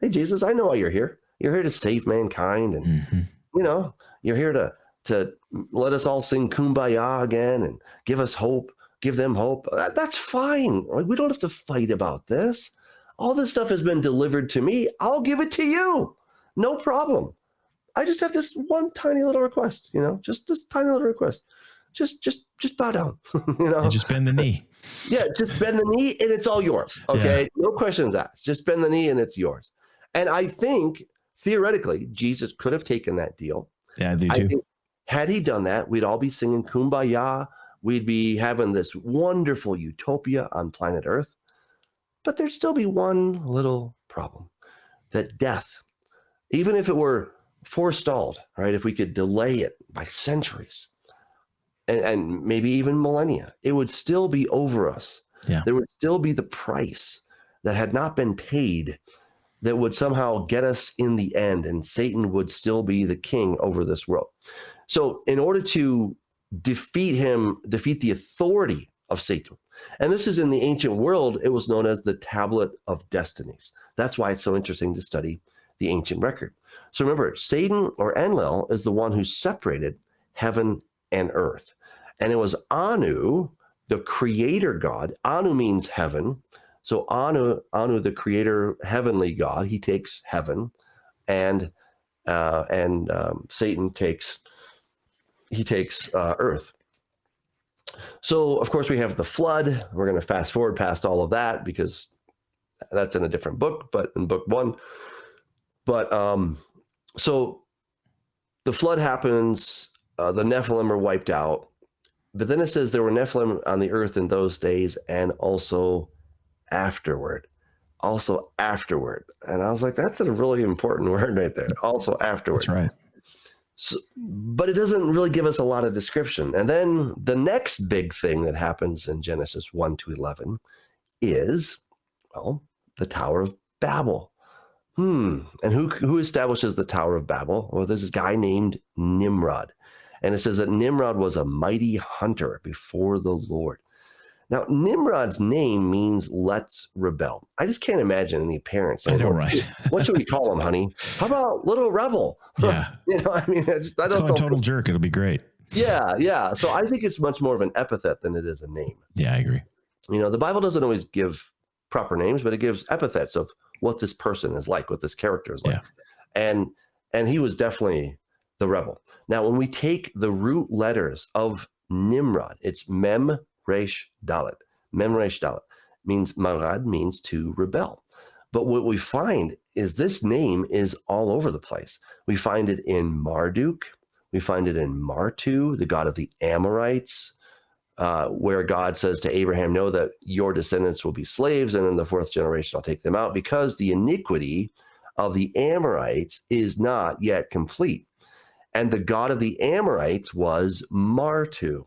Jesus, I know why you're here. You're here to save mankind. And, you're here to let us all sing Kumbaya again and give us hope, give them hope. That's fine. We don't have to fight about this. All this stuff has been delivered to me. I'll give it to you. No problem. I just have this one tiny little request, just this tiny little request. Just bow down, And just bend the knee. Yeah, just bend the knee and it's all yours. Okay. Yeah. No questions asked. Just bend the knee and it's yours. And I think theoretically, Jesus could have taken that deal. Yeah, I do too. Think, had he done that, we'd all be singing Kumbaya. We'd be having this wonderful utopia on planet Earth. But there'd still be one little problem, that death, even if it were forestalled, right? If we could delay it by centuries and maybe even millennia, it would still be over us. Yeah. There would still be the price that had not been paid that would somehow get us in the end, and Satan would still be the king over this world. So in order to defeat the authority of Satan, and this is in the ancient world, it was known as the Tablet of Destinies. That's why it's so interesting to study the ancient record. So remember, Satan or Enlil is the one who separated heaven and earth. And it was Anu, the creator god. Anu means heaven. So Anu, the creator, heavenly god, he takes heaven, and Satan takes earth. So of course we have the flood. We're going to fast forward past all of that because that's in a different book, but in book one. But So the flood happens, the Nephilim are wiped out, but then it says there were Nephilim on the earth in those days and also afterward. Also afterward. And I was like, that's a really important word right there. Also afterward. That's right. So, but it doesn't really give us a lot of description. And then the next big thing that happens in Genesis 1 to 11 is, well, the Tower of Babel. And who establishes the Tower of Babel? Well, there's this guy named Nimrod. And it says that Nimrod was a mighty hunter before the Lord. Now, Nimrod's name means let's rebel. I just can't imagine any parents saying, I know, right? What should we call him, honey? How about little rebel? Yeah. I mean, I don't call him total jerk. It'll be great. Yeah. So I think it's much more of an epithet than it is a name. Yeah, I agree. The Bible doesn't always give proper names, but it gives epithets of what this person is like, what this character is like. Yeah. And he was definitely the rebel. Now, when we take the root letters of Nimrod, it's Mem, Resh, Dalet. Mem, Resh, Dalet means, Marad means to rebel. But what we find is this name is all over the place. We find it in Marduk. We find it in Martu, the god of the Amorites, where God says to Abraham, know that your descendants will be slaves, and in the fourth generation I'll take them out, because the iniquity of the Amorites is not yet complete. And the god of the Amorites was Martu.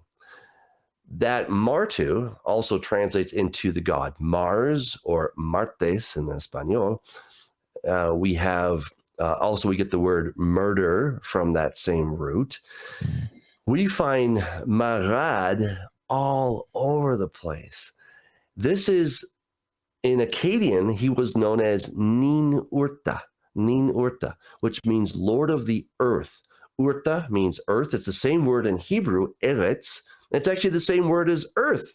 That Martu also translates into the god Mars, or Martes in Espanol. We get the word murder from that same root. We find Marad all over the place. This is, in Akkadian, he was known as Nin Urta, which means Lord of the Earth. Urta means earth. It's the same word in Hebrew, Eretz. It's actually the same word as earth.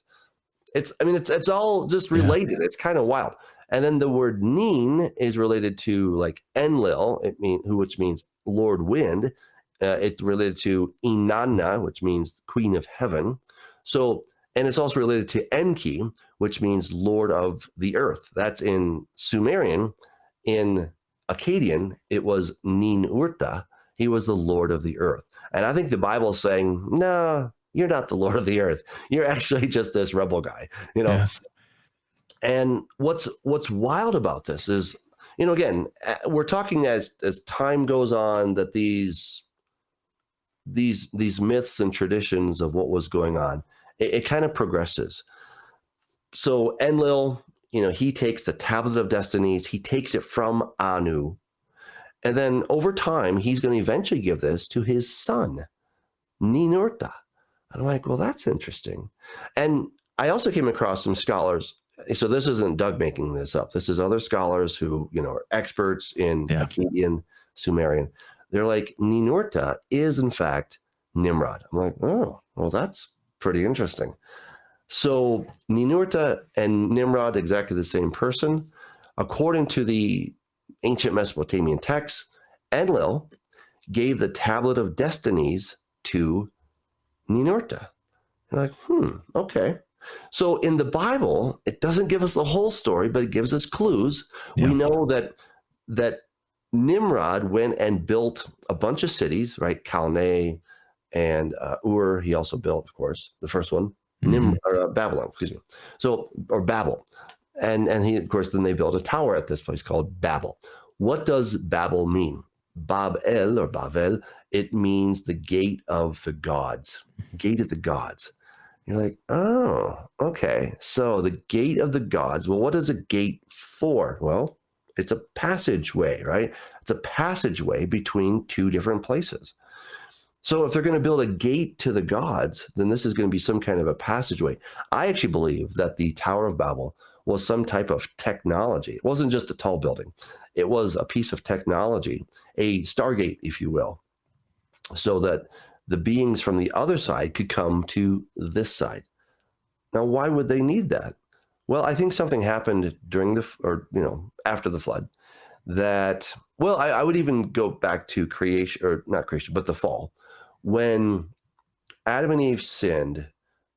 It's all just related. Yeah. It's kind of wild. And then the word Nin is related to like Enlil, which means Lord Wind. It's related to Inanna, which means Queen of Heaven. So, and it's also related to Enki, which means Lord of the Earth. That's in Sumerian. In Akkadian, it was Nin Urta. He was the Lord of the Earth. And I think the Bible is saying, no, you're not the Lord of the Earth. You're actually just this rebel guy, Yeah. And what's wild about this is, again, we're talking as time goes on that these myths and traditions of what was going on, it kind of progresses. So Enlil, he takes the Tablet of Destinies, he takes it from Anu, and then over time, he's going to eventually give this to his son, Ninurta. And I'm like, well, that's interesting. And I also came across some scholars. So this isn't Doug making this up. This is other scholars who, are experts in Akkadian, Sumerian. They're like, Ninurta is, in fact, Nimrod. I'm like, oh, well, that's pretty interesting. So Ninurta and Nimrod, exactly the same person. According to the ancient Mesopotamian texts, Enlil gave the Tablet of Destinies to Ninurta. You're like, okay. So in the Bible, it doesn't give us the whole story, but it gives us clues. Yeah. We know that Nimrod went and built a bunch of cities, right? Calneh and Ur. He also built, of course, the first one, Babylon. Excuse me. Or Babel, and he, of course, then they built a tower at this place called Babel. What does Babel mean? Babel or Babel. It means the gate of the gods. Gate of the gods. You're like, oh, okay. So the gate of the gods. Well, what is a gate for? Well, it's a passageway, right? It's a passageway between two different places. So if they're going to build a gate to the gods, then this is going to be some kind of a passageway. I actually believe that the Tower of Babel was some type of technology. It wasn't just a tall building. It was a piece of technology, a stargate, if you will, so that the beings from the other side could come to this side. Now, why would they need that? Well, I think something happened during after the flood that, well, I would even go back to creation, or not creation, but the fall. When Adam and Eve sinned,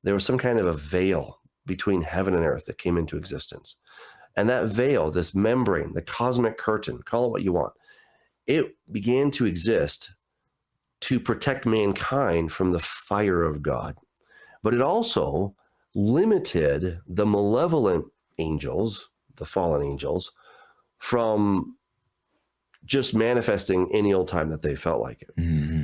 there was some kind of a veil between heaven and earth that came into existence. And that veil, this membrane, the cosmic curtain, call it what you want, it began to exist to protect mankind from the fire of God. But it also limited the malevolent angels, the fallen angels, from just manifesting any old time that they felt like it. Mm-hmm.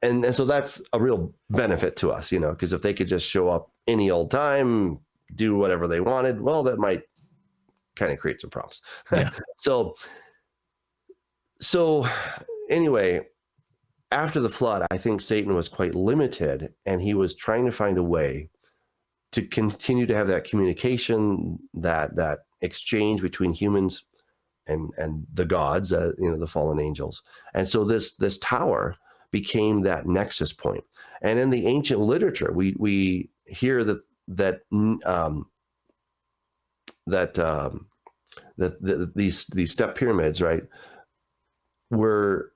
And so that's a real benefit to us, because if they could just show up any old time, do whatever they wanted, well, that might kind of create some problems. Yeah. So anyway, after the flood, I think Satan was quite limited, and he was trying to find a way to continue to have that communication, that exchange between humans and the gods, the fallen angels. And so this tower became that nexus point. And in the ancient literature, we hear that these step pyramids, right, were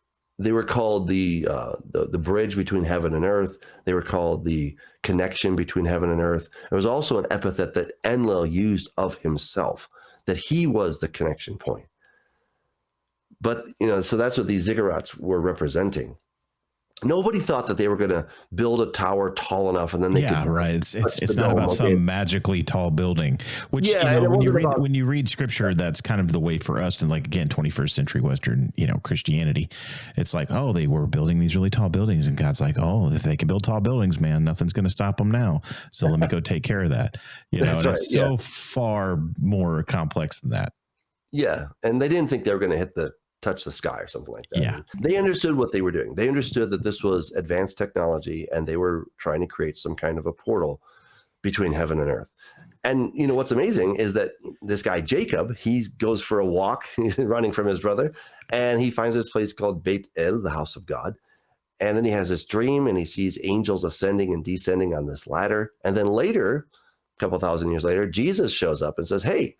called the bridge between heaven and earth. They were called the connection between heaven and earth. There was also an epithet that Enlil used of himself, that he was the connection point. But, so that's what these ziggurats were representing. Nobody thought that they were going to build a tower tall enough and then they could. Right. It's not about some magically tall building, which, when you read scripture, that's kind of the way for us to, like, again, 21st century Western, Christianity. It's like, oh, they were building these really tall buildings, and God's like, oh, if they can build tall buildings, man, nothing's going to stop them now. So let me go take care of that. That's right, it's so far more complex than that. Yeah. And they didn't think they were going to touch the sky or something like that. Yeah. They understood what they were doing. They understood that this was advanced technology, and they were trying to create some kind of a portal between heaven and earth. And what's amazing is that this guy Jacob, he goes for a walk, he's running from his brother, and he finds this place called Beit El, the house of God. And then he has this dream, and he sees angels ascending and descending on this ladder. And then later, a couple thousand years later, Jesus shows up and says, hey,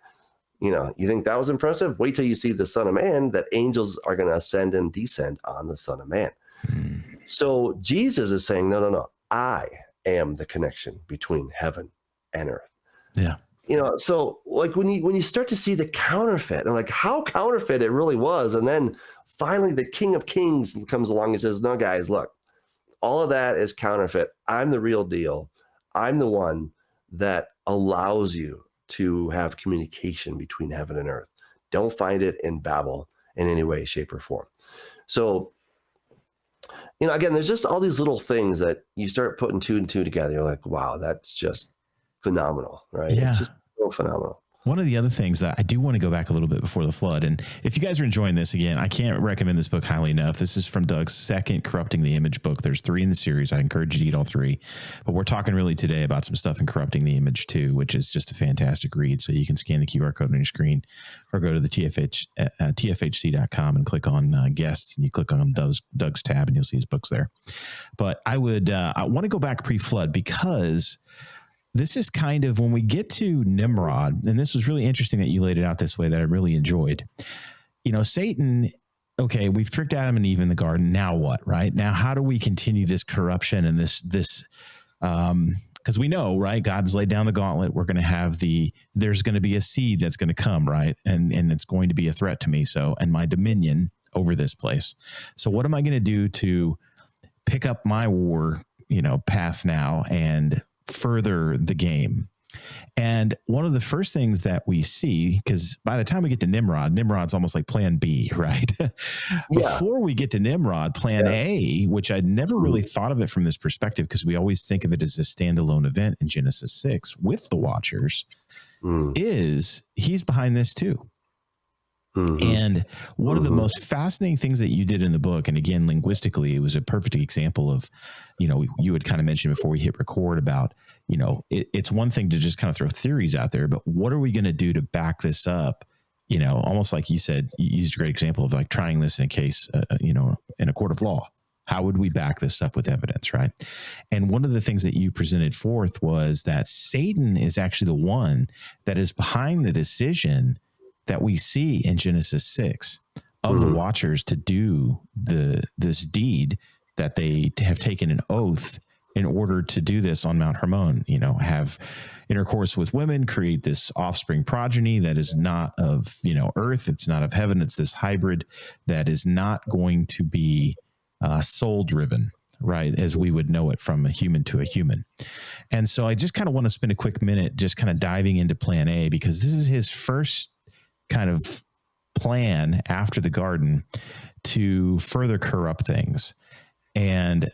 you think that was impressive? Wait till you see the Son of Man, that angels are going to ascend and descend on the Son of Man. So Jesus is saying, no, I am the connection between heaven and earth. Yeah. So like when you start to see the counterfeit and like how counterfeit it really was. And then finally the King of Kings comes along and says, no, guys, look, all of that is counterfeit. I'm the real deal. I'm the one that allows you to have communication between heaven and earth. Don't find it in Babel in any way, shape, or form. So, again, there's just all these little things that you start putting two and two together. You're like, wow, that's just phenomenal, right? Yeah. It's just so phenomenal. One of the other things that I do want to go back a little bit before the flood. And if you guys are enjoying this, again, I can't recommend this book highly enough. This is from Doug's second Corrupting the Image book. There's 3 in the series. I encourage you to get all 3. But we're talking really today about some stuff in Corrupting the Image too, which is just a fantastic read. So you can scan the QR code on your screen or go to the TFHC.com and click on guests, and you click on Doug's tab and you'll see his books there. But I want to go back pre-flood, because this is kind of when we get to Nimrod, and this was really interesting that you laid it out this way, that I really enjoyed. Satan, okay, we've tricked Adam and Eve in the garden. Now what, right? Now, how do we continue this corruption and this, because we know, right? God's laid down the gauntlet. We're going to have there's going to be a seed that's going to come, right? And it's going to be a threat to me. So, and my dominion over this place. So what am I going to do to pick up my war, path now and further the game? And one of the first things that we see, because by the time we get to Nimrod's almost like plan B, right? Before we get to Nimrod, plan A, which I'd never really thought of it from this perspective, because we always think of it as a standalone event in Genesis 6 with the Watchers, is he's behind this too. And one of the most fascinating things that you did in the book, and again, linguistically, it was a perfect example of, you had kind of mentioned before we hit record about, it's one thing to just kind of throw theories out there, but what are we going to do to back this up? Almost like you said, you used a great example of like trying this in a case, in a court of law. How would we back this up with evidence, right? And one of the things that you presented forth was that Satan is actually the one that is behind the decision that we see in Genesis 6 of the Watchers to do this deed that they have taken an oath in order to do this on Mount Hermon, have intercourse with women, create this offspring progeny that is not of, earth. It's not of heaven. It's this hybrid that is not going to be soul driven, right? As we would know it from a human to a human. And so I just kind of want to spend a quick minute just kind of diving into plan A, because this is his first kind of plan after the garden to further corrupt things. And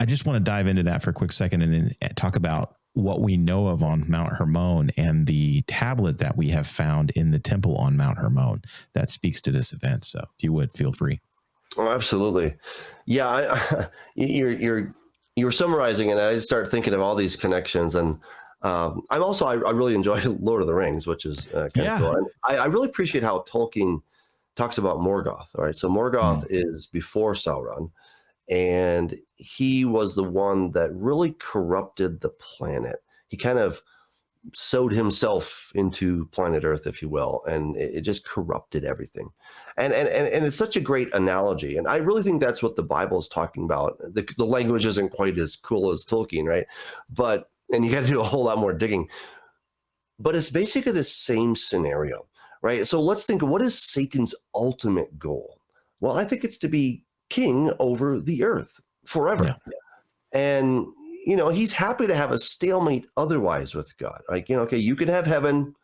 I just want to dive into that for a quick second and then talk about what we know of on Mount Hermon and the tablet that we have found in the temple on Mount Hermon that speaks to this event. So if you would, feel free. Oh, absolutely. Yeah. You're summarizing, and I start thinking of all these connections. And I really enjoy Lord of the Rings, which is kind of cool. And I really appreciate how Tolkien talks about Morgoth. All right. So Morgoth is before Sauron. And he was the one that really corrupted the planet. He kind of sewed himself into planet Earth, if you will, and it just corrupted everything. And it's such a great analogy. And I really think that's what the Bible is talking about. The language isn't quite as cool as Tolkien, right? And you got to do a whole lot more digging. But it's basically the same scenario, right? So let's think, what is Satan's ultimate goal? Well, I think it's to be king over the earth forever. Yeah. And, he's happy to have a stalemate otherwise with God. Like, okay, you can have heaven,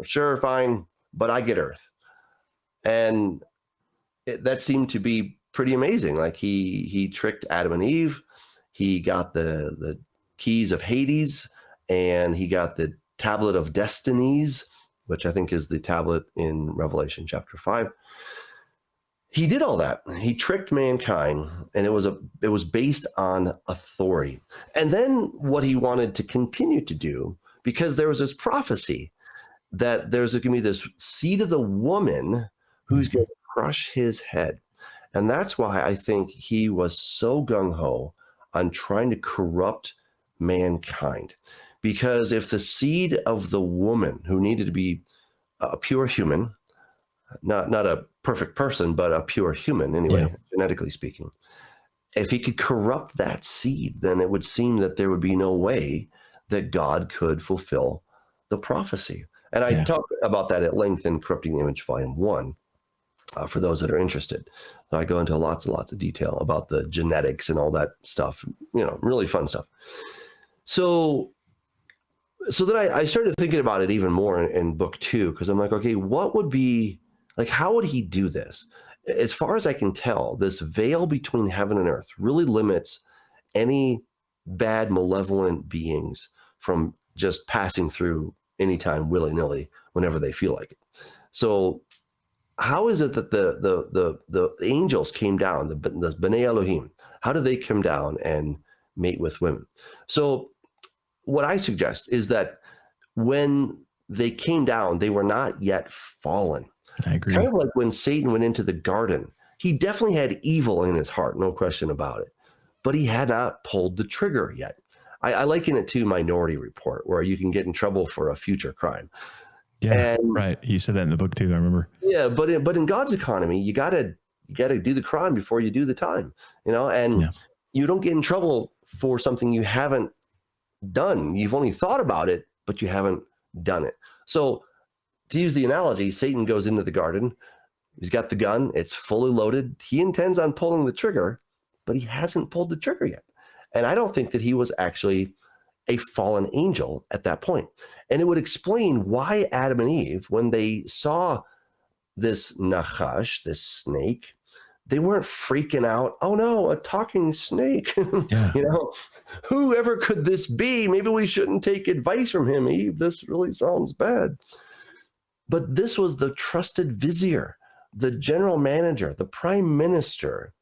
sure, fine, but I get earth. And that seemed to be pretty amazing. Like he tricked Adam and Eve. He got the keys of Hades, and he got the tablet of destinies, which I think is the tablet in Revelation chapter 5. He did all that. He tricked mankind, and it was based on authority. And then what he wanted to continue to do, because there was this prophecy that there's going to be this seed of the woman who's going to crush his head. And that's why I think he was so gung-ho on trying to corrupt mankind. Because if the seed of the woman, who needed to be a pure human, not a perfect person, but a pure human anyway, genetically speaking, if he could corrupt that seed, then it would seem that there would be no way that God could fulfill the prophecy. And I talk about that at length in Corrupting the Image, Volume 1, for those that are interested. I go into lots and lots of detail about the genetics and all that stuff, really fun stuff. So then I started thinking about it even more in book 2, because I'm like, okay, what would be, like, how would he do this? As far as I can tell, this veil between heaven and earth really limits any bad, malevolent beings from just passing through anytime willy-nilly whenever they feel like it. So how is it that the angels came down, the B'nai Elohim, how do they come down and mate with women? So what I suggest is that when they came down, they were not yet fallen. I agree. Kind of like when Satan went into the garden, he definitely had evil in his heart, no question about it, but he had not pulled the trigger yet. I liken it to Minority Report, where you can get in trouble for a future crime. Yeah, right. You said that in the book too, I remember. Yeah, but in God's economy, you gotta do the crime before you do the time, and you don't get in trouble for something you haven't done. You've only thought about it, but you haven't done it. So to use the analogy, Satan goes into the garden. He's got the gun. It's fully loaded. He intends on pulling the trigger, but he hasn't pulled the trigger yet. And I don't think that he was actually a fallen angel at that point. And it would explain why Adam and Eve, when they saw this Nachash, this snake, they weren't freaking out. Oh no, a talking snake. Whoever could this be? Maybe we shouldn't take advice from him, Eve. This really sounds bad. But this was the trusted vizier, the general manager, the prime minister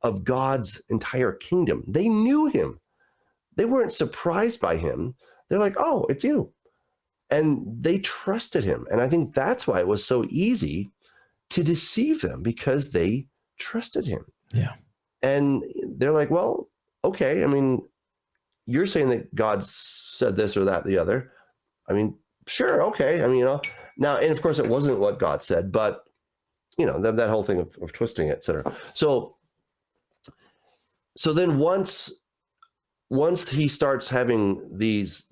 of God's entire kingdom. They knew him. They weren't surprised by him. They're like, oh, it's you. And they trusted him. And I think that's why it was so easy to deceive them, because they trusted him. Yeah. And they're like, well, okay. I mean, you're saying that God said this or that, the other. I mean, sure. Okay. I mean, now, and of course it wasn't what God said, but that whole thing of twisting it, et cetera. So then once once he starts having these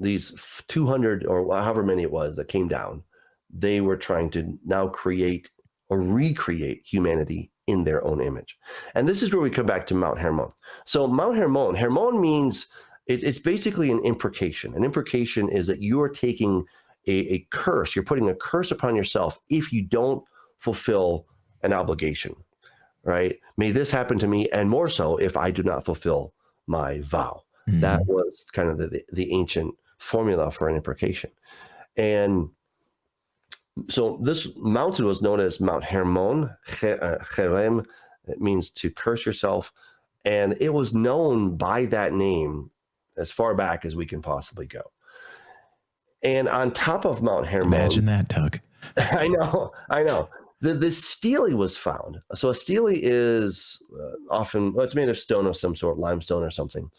200 or however many it was that came down, they were trying to now create or recreate humanity in their own image. And this is where we come back to Mount Hermon. So Mount Hermon means it's basically an imprecation. An imprecation is that you're taking a curse, you're putting a curse upon yourself if you don't fulfill an obligation, right? May this happen to me, and more so if I do not fulfill my vow. Mm-hmm. That was kind of the ancient formula for an imprecation. And so this mountain was known as Mount Hermon, Cherem. It means to curse yourself. And it was known by that name as far back as we can possibly go. And on top of Mount Hermon. Imagine that, Doug. I know. The stele was found. So a stele is often, it's made of stone of some sort, limestone or something.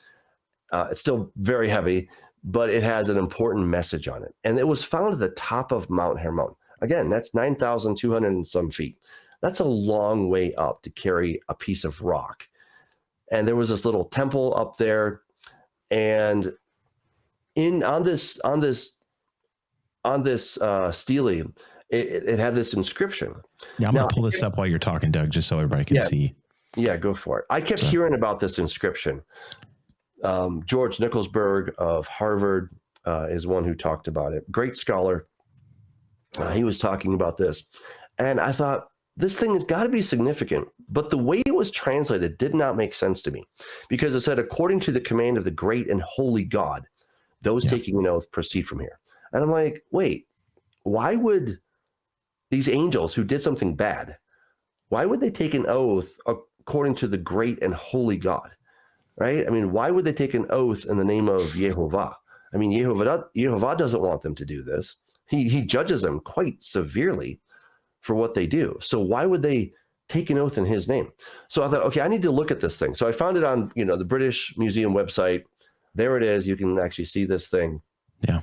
It's still very heavy, but it has an important message on it. And it was found at the top of Mount Hermon. Again, that's 9,200 and some feet. That's a long way up to carry a piece of rock. And there was this little temple up there. And on this stele, it had this inscription. Yeah, I'm going to pull this up while you're talking, Doug, just so everybody can see. Yeah, go for it. I kept hearing about this inscription. George Nicholsberg of Harvard is one who talked about it. Great scholar. He was talking about this. And I thought, this thing has got to be significant. But the way it was translated did not make sense to me, because it said, according to the command of the great and holy God, those taking an oath proceed from here. And I'm like, wait, why would these angels who did something bad, why would they take an oath according to the great and holy God? Right? I mean, why would they take an oath in the name of Yehovah? I mean, Yehovah doesn't want them to do this. He judges them quite severely for what they do. So why would they take an oath in his name? So I thought, okay, I need to look at this thing. So I found it on, the British Museum website. There it is. You can actually see this thing. Yeah.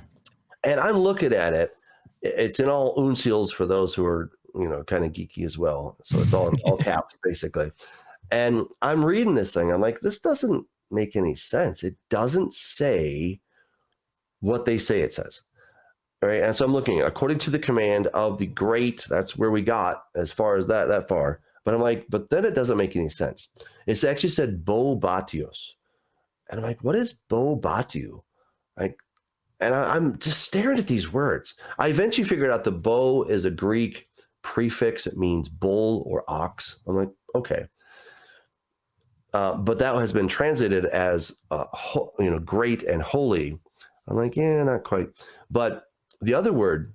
And I'm looking at it. It's in all uncials for those who are, kind of geeky as well. So it's all in all caps, basically. And I'm reading this thing. I'm like, this doesn't make any sense. It doesn't say what they say it says. All right. And so I'm looking, according to the command of the great, that's where we got as far as that far. But I'm like, but then it doesn't make any sense. It's actually said Bo Batios. And I'm like, what is Bo Batu? I'm just staring at these words. I eventually figured out the Bo is a Greek prefix. It means bull or ox. I'm like, okay. But that has been translated as, great and holy. I'm like, yeah, not quite. But the other word,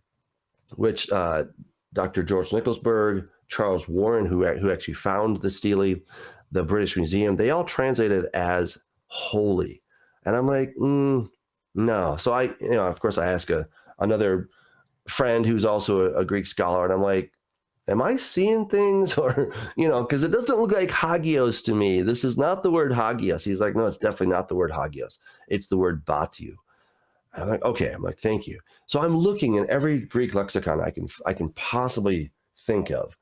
which Dr. George Nicholsberg, Charles Warren, who actually found the stele, the British Museum, they all translated as holy. And I'm like, no. So I, of course, I ask another friend who's also a Greek scholar, and I'm like, am I seeing things? Or, because it doesn't look like hagios to me. This is not the word hagios. He's like, no, it's definitely not the word hagios. It's the word batu. I'm like, okay. I'm like, thank you. So I'm looking in every Greek lexicon I can possibly think of.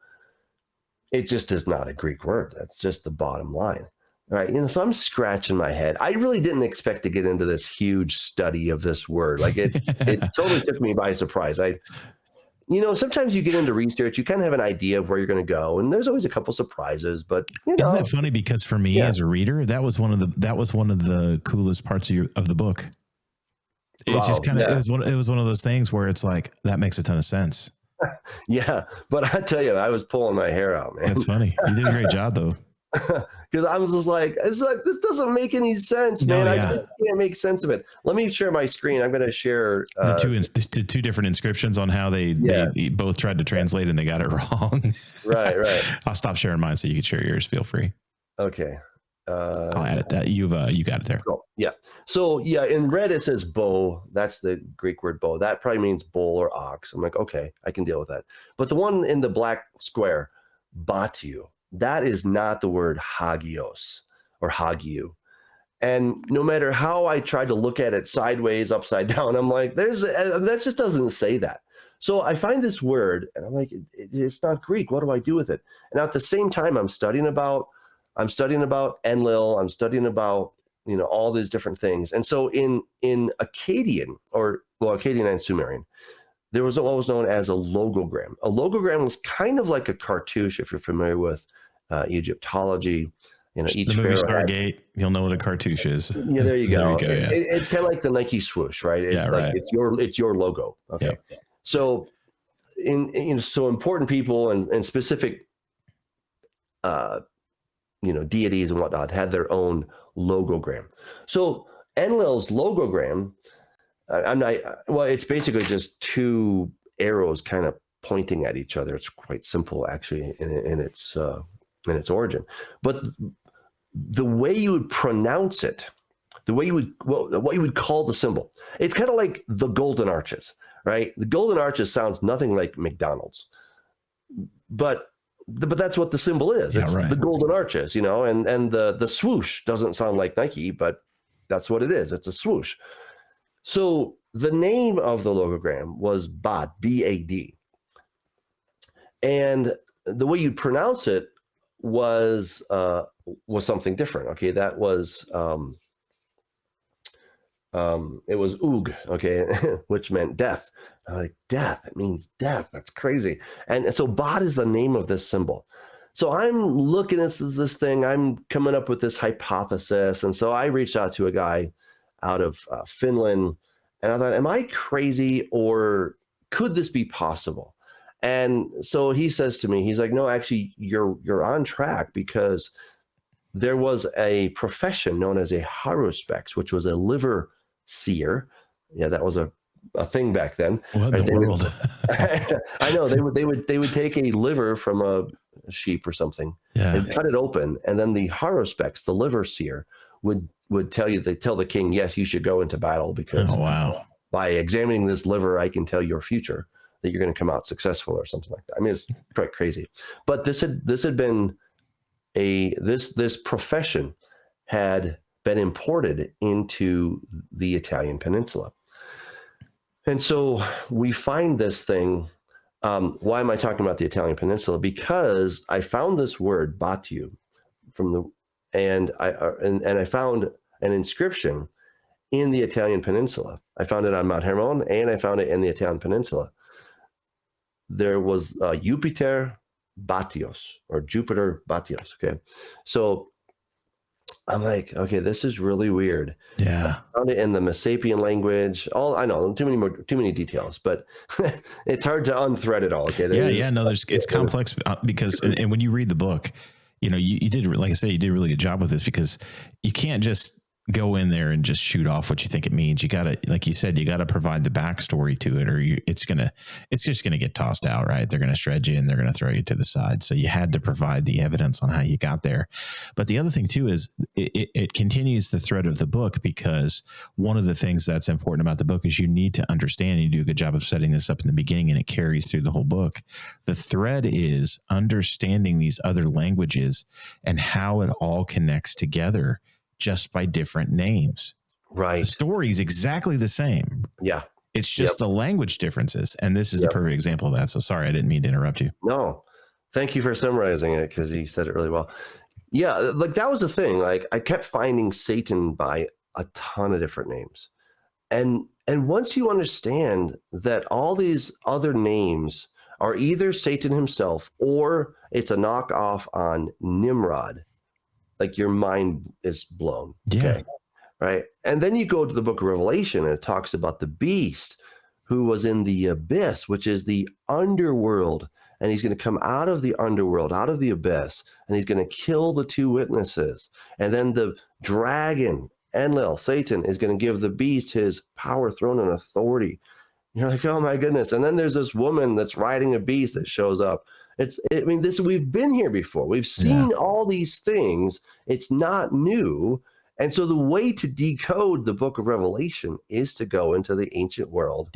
It just is not a Greek word. That's just the bottom line. All right. So I'm scratching my head. I really didn't expect to get into this huge study of this word. Like it totally took me by surprise. Sometimes you get into research, you kind of have an idea of where you're going to go, and there's always a couple surprises. But isn't that funny? Because for me as a reader, that was one of the coolest parts of the book. It's just kind of it was one of those things where it's like that makes a ton of sense. Yeah, but I tell you, I was pulling my hair out, man. That's funny. You did a great job, though. Because I was just like, this doesn't make any sense, man. I just can't make sense of it. Let me share my screen. I'm going to share the two different inscriptions on how they both tried to translate and they got it wrong. Right. I'll stop sharing mine so you can share yours. Feel free. Okay. I'll add it. That you got it there. Cool. Yeah. So in red it says bow. That's the Greek word bow. That probably means bull or ox. I'm like, okay, I can deal with that. But the one in the black square, batu, that is not the word hagios or hagiu. And no matter how I tried to look at it sideways, upside down, I'm like, that just doesn't say that. So I find this word and I'm like, it's not Greek. What do I do with it? And at the same time, I'm studying about Enlil. I'm studying about all these different things. And so in Akkadian, Akkadian and Sumerian, there was what was known as a logogram. A logogram was kind of like a cartouche, if you're familiar with Egyptology. Each the movie Stargate, you'll know what a cartouche is. Yeah, there you go. Yeah. It's kind of like the Nike swoosh, right? It's your logo. Okay. Yep. So so important people and specific deities and whatnot had their own logogram. So Enlil's logogram, it's basically just two arrows kind of pointing at each other. It's quite simple, actually, in its origin. But the way you would pronounce it, what you would call the symbol, it's kind of like the golden arches, right? The golden arches sounds nothing like McDonald's, but that's what the symbol is. It's the golden arches, and the swoosh doesn't sound like Nike, but that's what it is. It's a swoosh. So the name of the logogram was Bad, B-A-D. And the way you pronounce it was something different. Okay, that was it was Ug, okay, which meant death. I'm like, death, it means death. That's crazy. And so Bad is the name of this symbol. So I'm looking at this thing, I'm coming up with this hypothesis. And so I reached out to a guy out of Finland, and I thought, am I crazy, or could this be possible? And so he says to me, he's like, no, actually, you're on track, because there was a profession known as a haruspex, which was a liver seer. Yeah, that was a thing back then. What in the world? I know they would take a liver from a sheep or something, and cut it open, and then the haruspex, the liver seer, would tell the king, yes, you should go into battle, because by examining this liver, I can tell your future, that you're going to come out successful or something like that. I mean, it's quite crazy. But this had been this profession had been imported into the Italian peninsula. And so we find this thing. Why am I talking about the Italian peninsula? Because I found this word batu and I found an inscription in the Italian peninsula. I found it on Mount Hermon, and I found it in the Italian peninsula. There was Jupiter Batios, or Jupiter Batios. Okay. So I'm like, okay, this is really weird. Yeah. I found it in the Messapian language. I know too many details, but it's hard to unthread it all. Okay. No, it's complex, because, and when you read the book, you did, like I say, you did a really good job with this, because you can't just go in there and just shoot off what you think it means. You got to, like you said, you got to provide the backstory to it, or it's just going to get tossed out, right? They're going to shred you and they're going to throw you to the side. So you had to provide the evidence on how you got there. But the other thing too is it continues the thread of the book, because one of the things that's important about the book is you need to understand, you do a good job of setting this up in the beginning, and it carries through the whole book. The thread is understanding these other languages and how it all connects together, just by different names. Right. The story is exactly the same. Yeah. It's just the language differences. And this is a perfect example of that. So sorry, I didn't mean to interrupt you. No, thank you for summarizing it, because you said it really well. Yeah. Like that was the thing. Like I kept finding Satan by a ton of different names. And once you understand that all these other names are either Satan himself, or it's a knockoff on Nimrod, like your mind is blown. Yeah. Okay? Right. And then you go to the book of Revelation, and it talks about the beast who was in the abyss, which is the underworld. And he's going to come out of the underworld, out of the abyss, and he's going to kill the two witnesses. And then the dragon, Enlil, Satan, is going to give the beast his power, throne, and authority. You're like, oh my goodness. And then there's this woman that's riding a beast that shows up. We've been here before. We've seen all these things. It's not new. And so the way to decode the book of Revelation is to go into the ancient world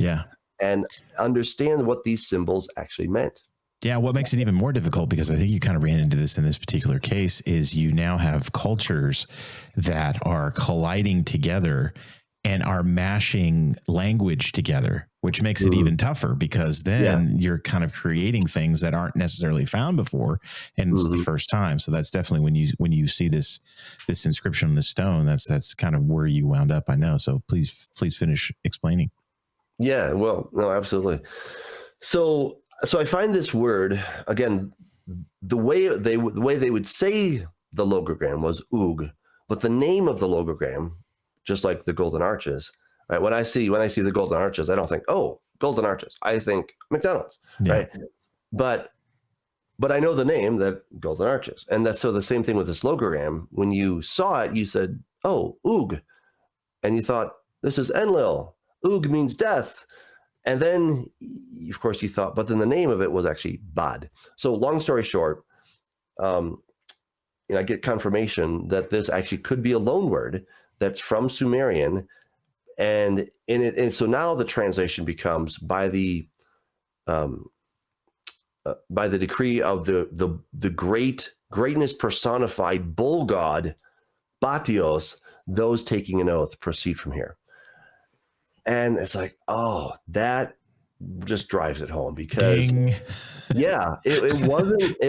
and understand what these symbols actually meant. Yeah. What makes it even more difficult, because I think you kind of ran into this in this particular case, is you now have cultures that are colliding together, and are mashing language together, which makes it even tougher, because then you're kind of creating things that aren't necessarily found before, and it's the first time. So that's definitely when you see this inscription on the stone, that's kind of where you wound up, I know. So please finish explaining. Yeah, well, no, absolutely. So I find this word again, the way they would say the logogram was Ug, but the name of the logogram, just like the golden arches, right? When I see the golden arches, I don't think, oh, golden arches. I think McDonald's, right? But I know the name, that golden arches, and that's so the same thing with this logogram. When you saw it, you said, oh, Ug, and you thought, this is Enlil. Ug means death. And then, of course, you thought, but then the name of it was actually Bad. So long story short, I get confirmation that this actually could be a loan word that's from Sumerian. And so now the translation becomes by the decree of the greatness personified bull god, Batios, those taking an oath proceed from here. And it's like, oh, that just drives it home, because it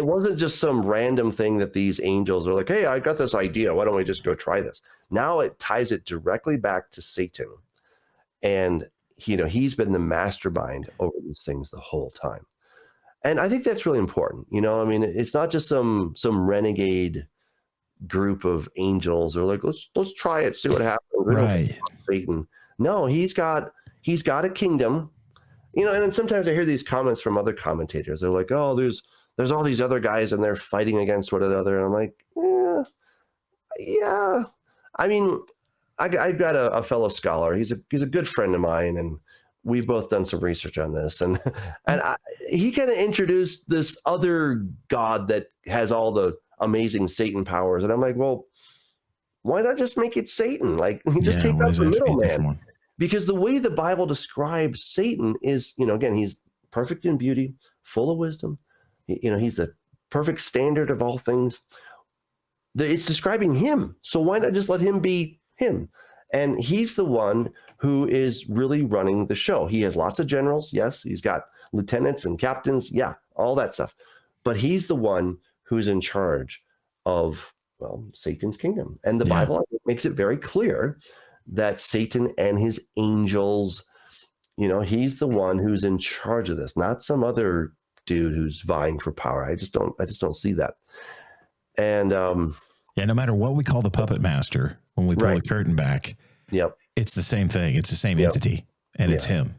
wasn't just some random thing that these angels are like, hey, I got this idea, why don't we just go try this? Now it ties it directly back to Satan, and he's been the mastermind over these things the whole time. And I think that's really important. I mean, it's not just some renegade group of angels, or like, let's try it, see what happens. Right. Satan. No, he's got a kingdom, and sometimes I hear these comments from other commentators. They're like, oh, there's all these other guys and they're fighting against one another. And I'm like, yeah. I mean, I've got a fellow scholar. He's a good friend of mine, and we've both done some research on this. And he kind of introduced this other god that has all the amazing Satan powers. And I'm like, well, why not just make it Satan? Like, just take out the middleman. Because the way the Bible describes Satan is, again, he's perfect in beauty, full of wisdom. He's the perfect standard of all things. It's describing him. So why not just let him be him? And he's the one who is really running the show. He has lots of generals. Yes, he's got lieutenants and captains. Yeah, all that stuff. But he's the one who's in charge of, Satan's kingdom. And the Bible makes it very clear that Satan and his angels, he's the one who's in charge of this, not some other dude who's vying for power. I just don't see that. And no matter what we call the puppet master, when we pull the curtain back, it's the same thing. It's the same entity, and it's him.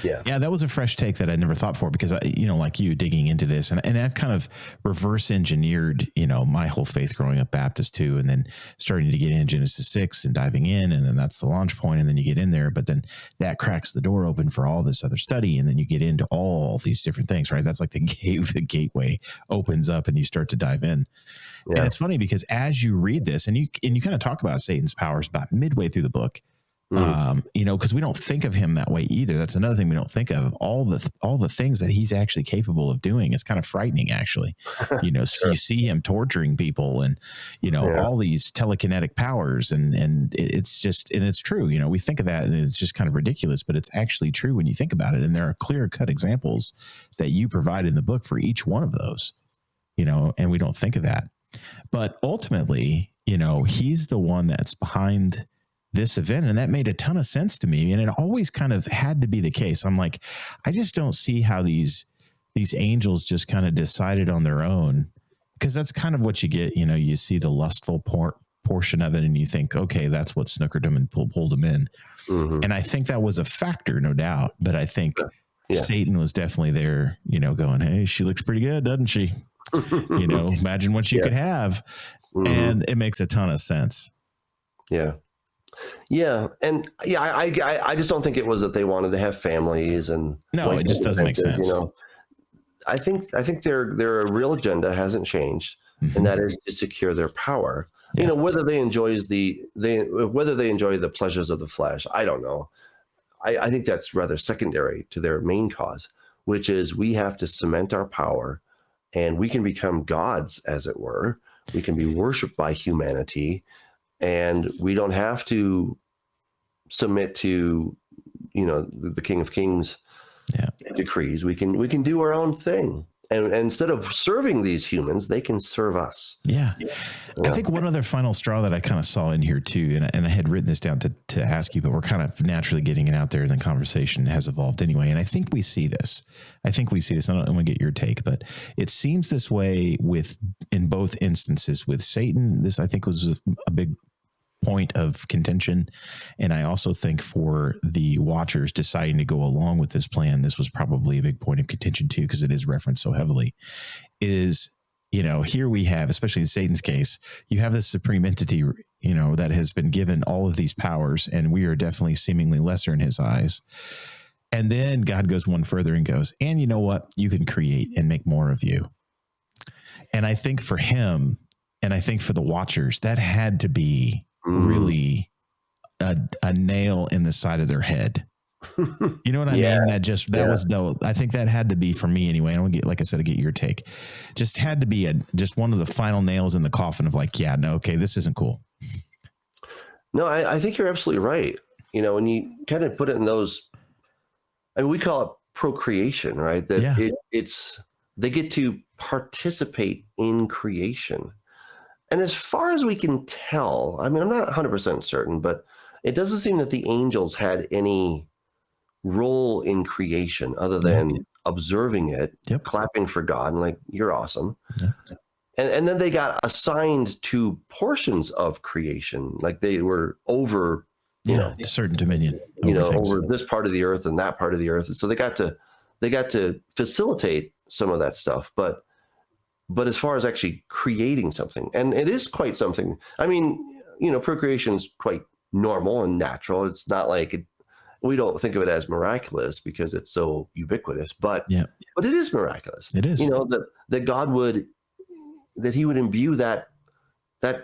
Yeah, that was a fresh take that I never thought for, because like you, digging into this, and I've kind of reverse engineered, my whole faith growing up Baptist too, and then starting to get into Genesis 6 and diving in, and then that's the launch point, and then you get in there, but then that cracks the door open for all this other study, and then you get into all these different things, right? That's like the gateway opens up, and you start to dive in. Yeah. And it's funny because as you read this, and you kind of talk about Satan's powers about midway through the book. Because we don't think of him that way either. That's another thing we don't think of. All the things that he's actually capable of doing. It's kind of frightening, actually. So you see him torturing people, and all these telekinetic powers, and it's true. We think of that, and it's just kind of ridiculous, but it's actually true when you think about it. And there are clear-cut examples that you provide in the book for each one of those. And we don't think of that. But ultimately, he's the one that's behind this event, and that made a ton of sense to me, and it always kind of had to be the case. I'm like, I just don't see how these angels just kind of decided on their own, because that's kind of what you get. You see the lustful portion of it, and you think, okay, that's what snookered him and pulled him in. And I think that was a factor, no doubt, but I think Satan was definitely there, going, hey, she looks pretty good, doesn't she? Imagine what you could have. And it makes a ton of sense. Yeah. And I just don't think it was that they wanted to have families, and no, it just doesn't make sense. I think their real agenda hasn't changed, and that is to secure their power. Whether they enjoy the pleasures of the flesh, I don't know. I think that's rather secondary to their main cause, which is we have to cement our power, and we can become gods, as it were. We can be worshipped by humanity. And we don't have to submit to, the King of Kings decrees. We can do our own thing. And instead of serving these humans, they can serve us. Yeah. I think one other final straw that I kind of saw in here too, and I had written this down to ask you, but we're kind of naturally getting it out there and the conversation has evolved anyway. And I think we see this. I don't want to get your take, but it seems this way in both instances with Satan. This I think was a big point of contention. And I also think for the watchers deciding to go along with this plan, this was probably a big point of contention too, because it is referenced so heavily, is, here we have, especially in Satan's case, you have this supreme entity, that has been given all of these powers, and we are definitely seemingly lesser in his eyes. And then God goes one further and goes, and you know what? You can create and make more of you. And I think for him, and I think for the watchers, that had to be really a nail in the side of their head. You know what I mean? I think that had to be, for me anyway, I don't get, like I said, to get your take, just had to be just one of the final nails in the coffin of like, this isn't cool. No, I think you're absolutely right. When you kind of put it in those, we call it procreation, right? That they get to participate in creation. And as far as we can tell, I'm not 100% certain, but it doesn't seem that the angels had any role in creation other than observing it, clapping for God, and like, you're awesome. Yeah. And then they got assigned to portions of creation, like they were over, certain dominion, over this part of the earth and that part of the earth. And so they got to facilitate some of that stuff, but as far as actually creating something, and it is quite something. Procreation is quite normal and natural. It's not like we don't think of it as miraculous because it's so ubiquitous, but it is miraculous. It is, that God he would imbue that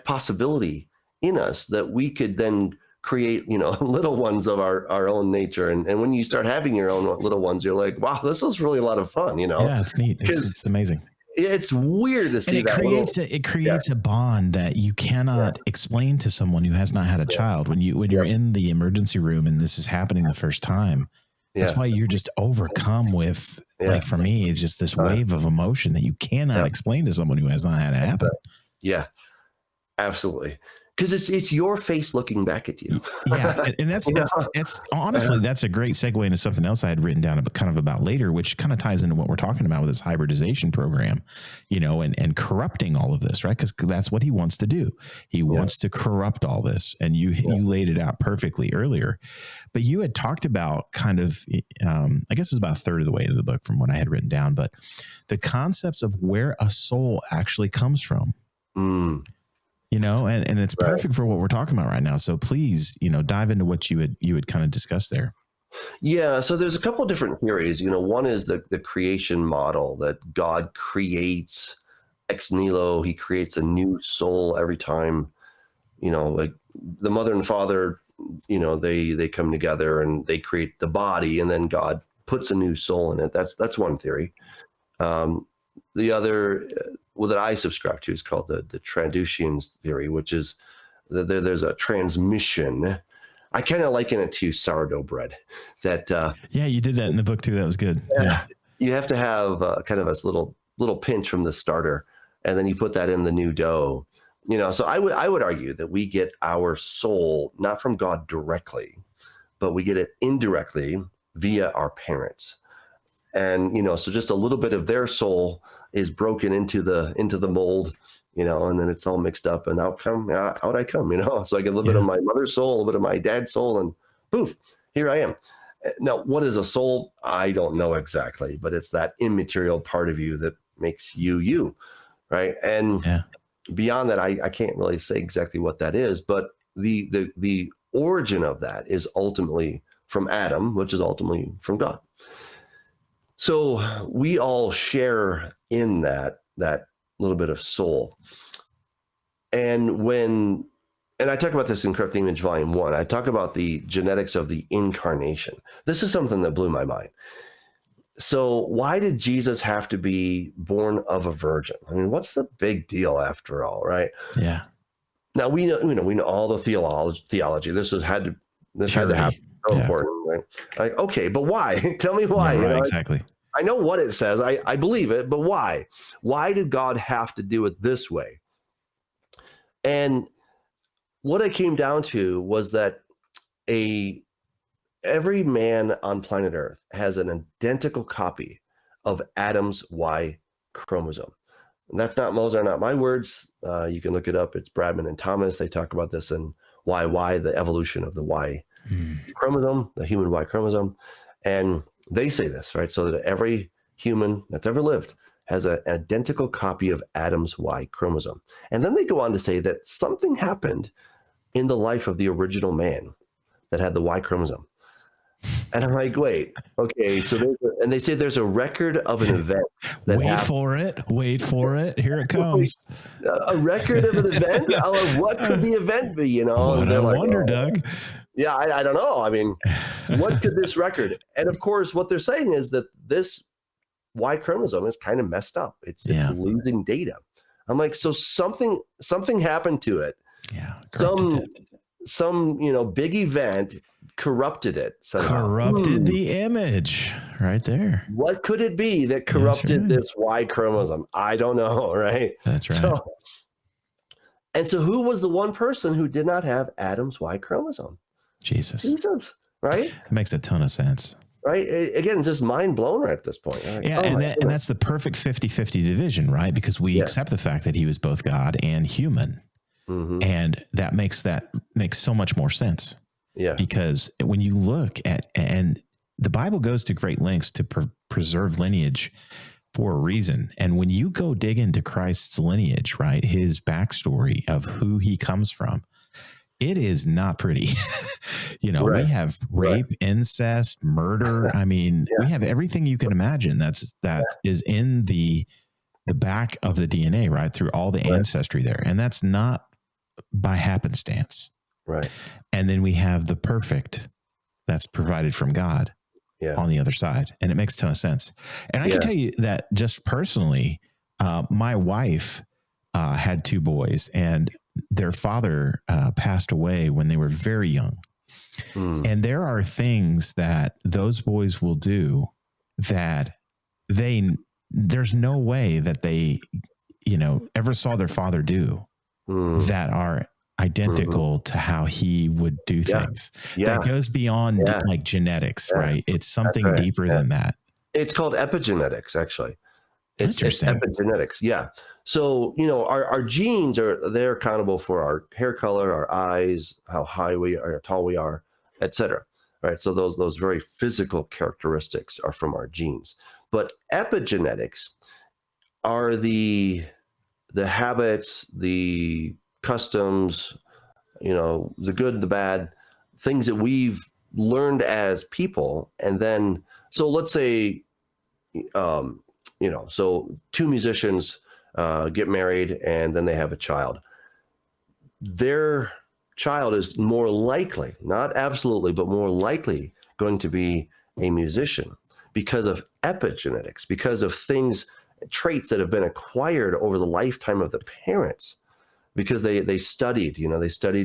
possibility in us, that we could then create, little ones of our own nature. And when you start having your own little ones, you're like, wow, this is really a lot of fun, Yeah, it's neat. It's amazing. It's weird to see it creates a bond that you cannot explain to someone who has not had a child. When you're in the emergency room and this is happening the first time, that's why you're just overcome with, like, for me, it's just this wave of emotion that you cannot explain to someone who has not had it happen. Yeah, absolutely. Because it's your face looking back at you. And that's honestly, that's a great segue into something else I had written down about later, which kind of ties into what we're talking about with this hybridization program, and corrupting all of this, right? Because that's what he wants to do. He wants to corrupt all this, and you laid it out perfectly earlier. But you had talked about kind of, I guess it was about a third of the way into the book from what I had written down, but the concepts of where a soul actually comes from. And it's perfect for what we're talking about right now. So please, dive into what you had kind of discussed there. Yeah. So there's a couple of different theories. One is the creation model, that God creates ex nihilo. He creates a new soul every time, like the mother and father, they come together and they create the body, and then God puts a new soul in it. That's one theory. The other, that I subscribe to, is called the Traducian theory, which is that there's a transmission. I kind of liken it to sourdough bread. That you did that in the book too. That was good. You have to have kind of a little pinch from the starter, and then you put that in the new dough. So I would argue that we get our soul not from God directly, but we get it indirectly via our parents. And, so just a little bit of their soul is broken into the mold, and then it's all mixed up, and out I come, so I get a little bit of my mother's soul, a little bit of my dad's soul, and poof, here I am. Now, what is a soul? I don't know exactly, but it's that immaterial part of you that makes you, right? And beyond that, I can't really say exactly what that is, but the origin of that is ultimately from Adam, which is ultimately from God. So we all share in that little bit of soul. And I talk about this in Corrupt Image Volume 1, I talk about the genetics of the incarnation. This is something that blew my mind. So why did Jesus have to be born of a virgin? What's the big deal after all, right? Yeah. Now we know all the theology. This had to This had to happen. So important, right? Like, okay, but why? Tell me why. Yeah, right, exactly. I know what it says. I believe it, but why? Why did God have to do it this way? And what it came down to was that every man on planet Earth has an identical copy of Adam's Y chromosome. And that's not, those are not my words. You can look it up. It's Bradman and Thomas. They talk about this in Y, the evolution of the Y chromosome, the human Y chromosome. And they say this, right? So that every human that's ever lived has an identical copy of Adam's Y chromosome. And then they go on to say that something happened in the life of the original man that had the Y chromosome. And I'm like, wait, okay. So and they say there's a record of an event. Wait for it. Here it comes. A record of an event? What could the event be? You know? What I wonder, Doug. Yeah, I don't know. I mean, what could this record? And of course, what they're saying is that this Y chromosome is kind of messed up. It's losing data. I'm like, so something happened to it. Yeah. Some big event corrupted it somehow. Corrupted the image right there. What could it be that corrupted this Y chromosome? I don't know, right? That's right. So who was the one person who did not have Adam's Y chromosome? Jesus, right? It makes a ton of sense. Right. Again, just mind blown right at this point. Like, yeah. And that's the perfect 50-50 division, right? Because we accept the fact that he was both God and human. Mm-hmm. And that makes so much more sense. Yeah. Because when you look at, and the Bible goes to great lengths to preserve lineage for a reason. And when you go dig into Christ's lineage, right, his backstory of who he comes from, it is not pretty. We have rape, incest, murder. I mean, we have everything you can imagine that is in the back of the DNA, right, through all the ancestry there. And that's not by happenstance. Right. And then we have the perfect that's provided from God on the other side. And it makes a ton of sense. And I can tell you that just personally, my wife had two boys, and their father passed away when they were very young. And there are things that those boys will do that there's no way that they, ever saw their father do that are identical to how he would do things. That goes beyond like genetics, right? It's something deeper than that. It's called epigenetics, actually. It's epigenetics. Yeah. So, our genes they're accountable for our hair color, our eyes, how high we are, how tall we are, et cetera. Right. So those very physical characteristics are from our genes. But epigenetics are the habits, the customs, the good, the bad, things that we've learned as people. And then, so let's say, so two musicians get married and then they have a child. Their child is more likely, not absolutely, but more likely going to be a musician because of epigenetics, because of traits that have been acquired over the lifetime of the parents, because they studied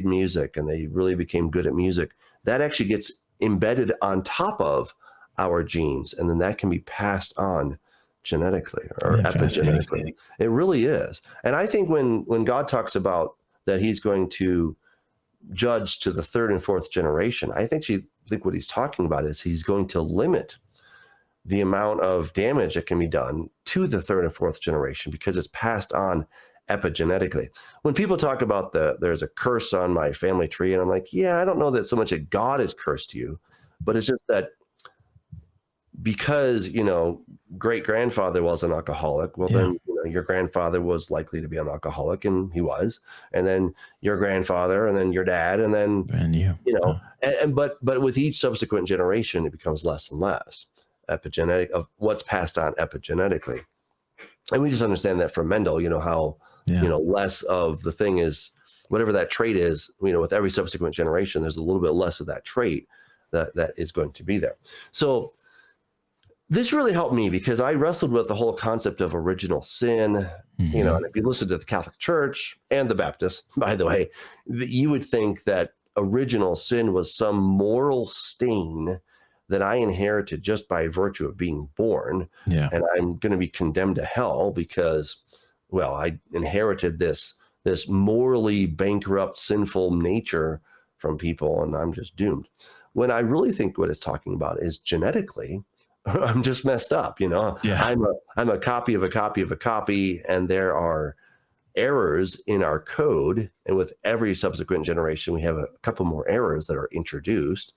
music and they really became good at music. That actually gets embedded on top of our genes, and then that can be passed on genetically or epigenetically. It really is. And I think when God talks about that he's going to judge to the third and fourth generation, I think what he's talking about is he's going to limit the amount of damage that can be done to the third and fourth generation because it's passed on epigenetically. When people talk about there's a curse on my family tree, and I'm like, I don't know that so much that God has cursed you, but it's just that because, great grandfather was an alcoholic. Well, then, your grandfather was likely to be an alcoholic, and he was, and then your grandfather, and then your dad, and then, but with each subsequent generation, it becomes less and less epigenetic of what's passed on epigenetically. And we just understand that from Mendel, how, less of the thing is, whatever that trait is, with every subsequent generation, there's a little bit less of that trait that is going to be there. So this really helped me because I wrestled with the whole concept of original sin, and if you listen to the Catholic Church and the Baptists, by the way, you would think that original sin was some moral stain that I inherited just by virtue of being born. Yeah. And I'm going to be condemned to hell because, well, I inherited this morally bankrupt, sinful nature from people, and I'm just doomed. When I really think what it's talking about is genetically, I'm just messed up. Yeah. I'm a copy of a copy of a copy, and there are errors in our code. And with every subsequent generation, we have a couple more errors that are introduced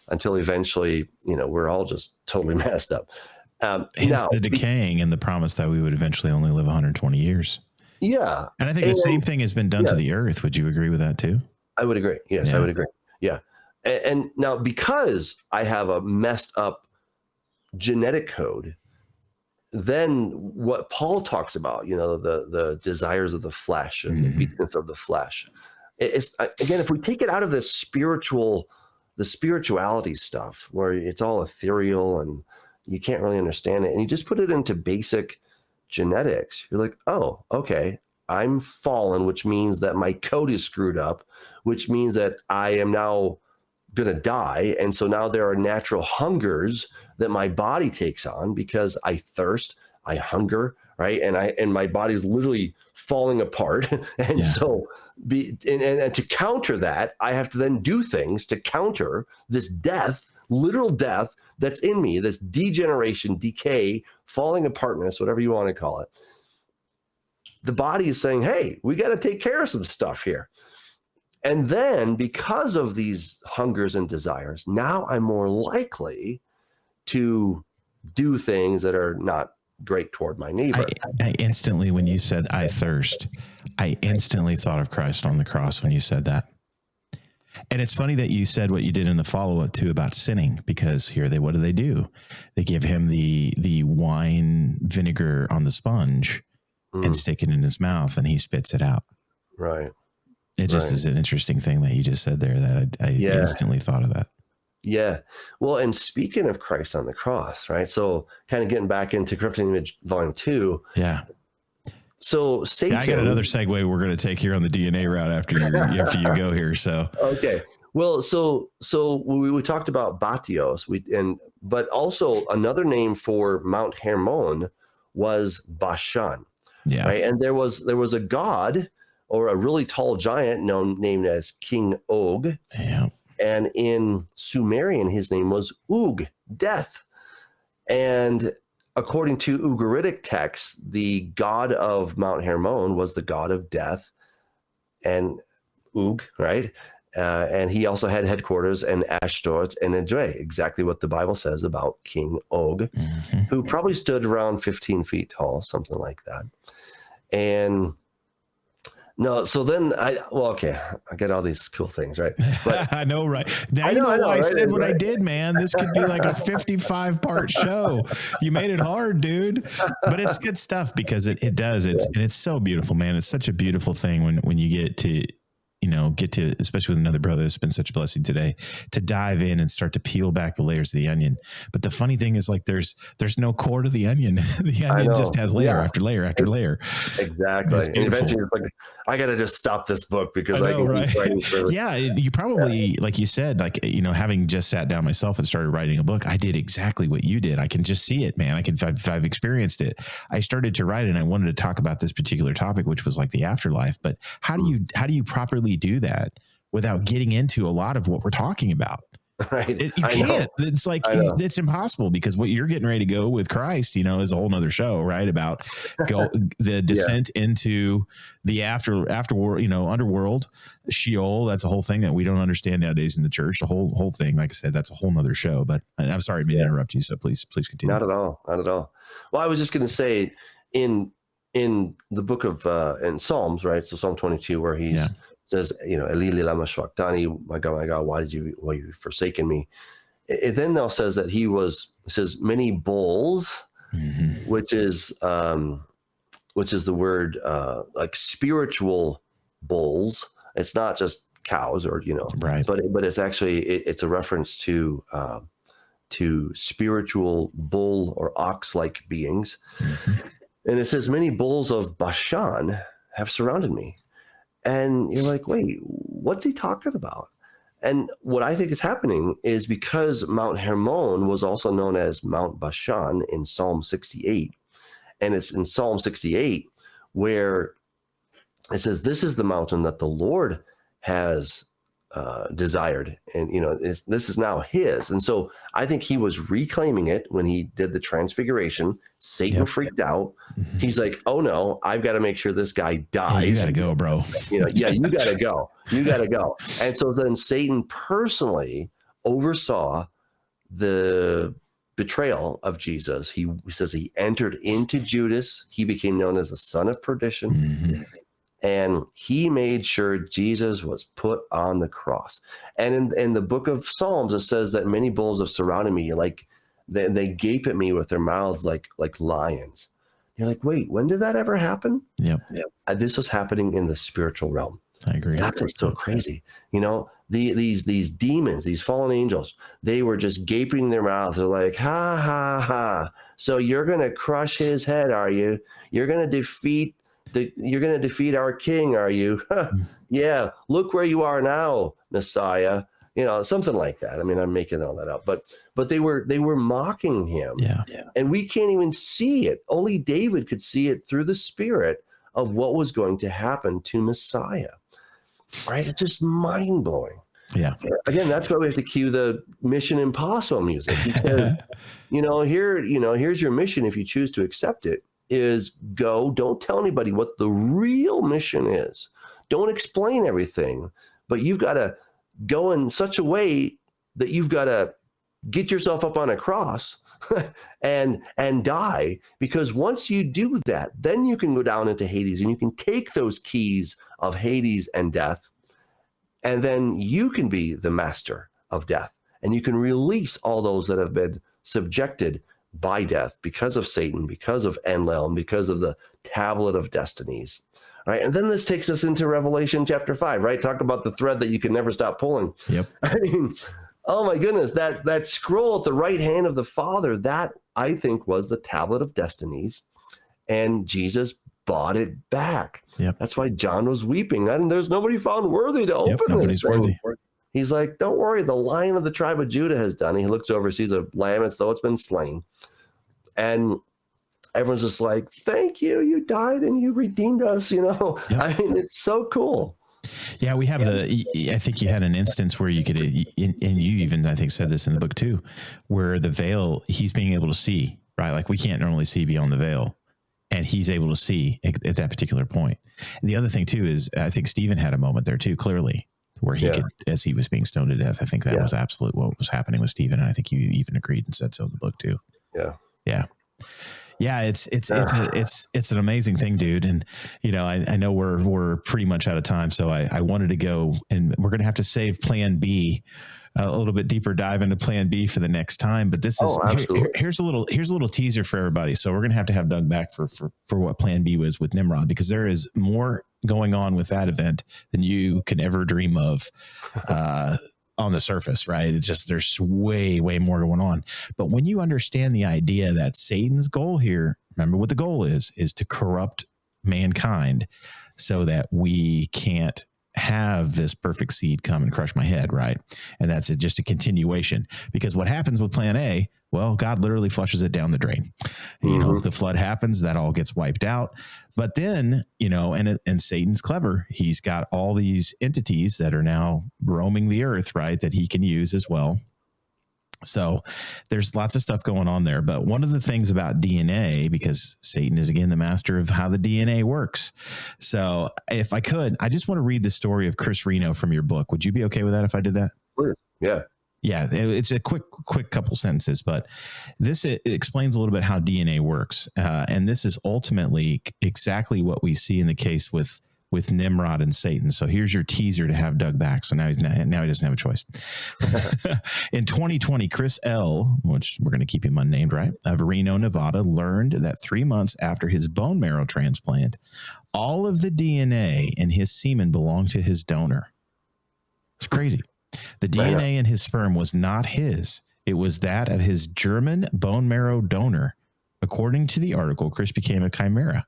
until eventually, we're all just totally messed up. Hence the decaying and the promise that we would eventually only live 120 years. Yeah. And I think the same thing has been done to the earth. Would you agree with that too? I would agree. Yes, yeah. I would agree. Yeah. And now, because I have a messed up genetic code, then what Paul talks about, the desires of the flesh and the weakness of the flesh. It's, again, if we take it out of the spirituality stuff where it's all ethereal and you can't really understand it, and you just put it into basic genetics, you're like, oh, okay, I'm fallen, which means that my code is screwed up, which means that I am now going to die. And so now there are natural hungers that my body takes on because I thirst, I hunger, right? And my body's literally falling apart. And so and to counter that, I have to then do things to counter this death, literal death that's in me, this degeneration, decay, falling apartness, whatever you want to call it. The body is saying, hey, we got to take care of some stuff here. And then because of these hungers and desires, now I'm more likely to do things that are not great toward my neighbor. I instantly, when you said I thirst, I instantly thought of Christ on the cross when you said that. And it's funny that you said what you did in the follow-up too about sinning, because what do? They give him the wine vinegar on the sponge and stick it in his mouth, and he spits it out. Right. It just is an interesting thing that you just said there that I instantly thought of that. Yeah. Well, and speaking of Christ on the cross, right? So kind of getting back into Corrupting Image Volume 2. Yeah. So Satan. I got another segue we're going to take here on the DNA route after you go here. So okay. Well, so we talked about Batios, but also another name for Mount Hermon was Bashan. Yeah. Right. And there was a god or a really tall giant named as King Og. Yeah. And in Sumerian, his name was Ug, death. And according to Ugaritic texts, the god of Mount Hermon was the god of death, and Ug, right? And he also had headquarters in Ashdod and Edrei, exactly what the Bible says about King Og, who probably stood around 15 feet tall, something like that. And no, so then I get all these cool things, right? But I know, right? Now you know why I said what I did, man. This could be like a 55-part show. You made it hard, dude. But it's good stuff because it does. And it's so beautiful, man. It's such a beautiful thing when you get to, especially with another brother, it's been such a blessing today to dive in and start to peel back the layers of the onion. But the funny thing is, like, there's no core to the onion. The onion just has layer after layer after layer. Exactly. And eventually it's like, I got to just stop this book because I can keep writing further. Yeah. You probably, like you said, having just sat down myself and started writing a book, I did exactly what you did. I can just see it, man. I've experienced it. I started to write and I wanted to talk about this particular topic, which was like the afterlife. But how do you properly do that without getting into a lot of what we're talking about? Right. You can't. It's like, it's impossible, because what you're getting ready to go with Christ, is a whole nother show, right? About the descent into the afterworld, underworld, Sheol. That's a whole thing that we don't understand nowadays in the church. The whole thing, like I said, that's a whole nother show. But I'm sorry to interrupt you. So please continue. Not at all. Well, I was just going to say in the book of in Psalms, right? So Psalm 22, where he says, Eli lama shvaktani, my God, why you forsaken me? It then now says that it says many bulls, which is the word like spiritual bulls. It's not just cows or right, but it's actually it's a reference to spiritual bull or ox like beings. And it says, many bulls of Bashan have surrounded me. And you're like, wait, what's he talking about? And what I think is happening is because Mount Hermon was also known as Mount Bashan in Psalm 68. And it's in Psalm 68 where it says, this is the mountain that the Lord has desired. And, this is now his. And so I think he was reclaiming it when he did the transfiguration. Satan freaked out. Mm-hmm. He's like, oh no, I've got to make sure this guy dies. Hey, you got to go, bro. You got to go. You got to go. And so then Satan personally oversaw the betrayal of Jesus. He says he entered into Judas. He became known as the son of perdition. Mm-hmm. And he made sure Jesus was put on the cross. And in the book of Psalms, it says that many bulls have surrounded me, like they gape at me with their mouths like lions. You're like, wait, when did that ever happen? Yep. This was happening in the spiritual realm. I agree. That's what's so crazy. These demons, these fallen angels, they were just gaping their mouths. They're like, ha, ha, ha. So you're going to crush his head, are you? You're going to defeat our king, are you? Yeah, look where you are now, Messiah. Something like that. I mean, I'm making all that up, but they were mocking him. Yeah. And we can't even see it. Only David could see it through the spirit of what was going to happen to Messiah. Right? It's just mind blowing. Yeah. Again, that's why we have to cue the Mission Impossible music, because here's your mission if you choose to accept it. Is go, don't tell anybody what the real mission is. Don't explain everything, but you've got to go in such a way that you've got to get yourself up on a cross and die, because once you do that, then you can go down into Hades and you can take those keys of Hades and death, and then you can be the master of death, and you can release all those that have been subjected by death because of Satan, because of Enlil, and because of the tablet of destinies. Right. And then this takes us into Revelation chapter 5, right? Talk about the thread that you can never stop pulling. Yep. I mean, oh my goodness, that scroll at the right hand of the Father, that I think was the tablet of destinies, and Jesus bought it back. Yep. That's why John was weeping. And there's nobody found worthy to open nobody's worthy. He's like, don't worry, the Lion of the tribe of Judah has done. He looks over, sees a lamb as though it's been slain. And everyone's just like, thank you. You died and you redeemed us. Yep. I mean, it's so cool. Yeah, we have I think you had an instance where you could, and you even, I think, said this in the book too, where the veil, he's being able to see, right? Like we can't normally see beyond the veil, and he's able to see at that particular point. And the other thing too is I think Stephen had a moment there too, clearly, where he could, as he was being stoned to death. I think that was absolute what was happening with Stephen. And I think you even agreed and said so in the book too. Yeah. It's an amazing thing, dude. And, I know we're pretty much out of time. So I wanted to go, and we're going to have to save plan B, a little bit deeper dive into plan B for the next time. But this is, here's a little teaser for everybody. So we're going to have Doug back for what plan B was with Nimrod, because there is more going on with that event than you can ever dream of on the surface, right? It's just, there's way more going on. But when you understand the idea that Satan's goal here, remember what the goal is to corrupt mankind so that we can't have this perfect seed come and crush my head, right? And that's just a continuation, because what happens with plan A, well, God literally flushes it down the drain. Mm-hmm. If the flood happens, that all gets wiped out. But then, and Satan's clever. He's got all these entities that are now roaming the earth, right, that he can use as well. So there's lots of stuff going on there. But one of the things about DNA, because Satan is, again, the master of how the DNA works. So if I could, I just want to read the story of Chris Reno from your book. Would you be okay with that if I did that? Sure. Yeah. Yeah, it's a quick couple sentences, but it explains a little bit how DNA works. And this is ultimately exactly what we see in the case with Nimrod and Satan. So here's your teaser to have Doug back. So now he doesn't have a choice. In 2020, Chris L., which we're going to keep him unnamed, right, of Reno, Nevada, learned that 3 months after his bone marrow transplant, all of the DNA in his semen belonged to his donor. It's crazy. The DNA in his sperm was not his. It was that of his German bone marrow donor. According to the article, Chris became a chimera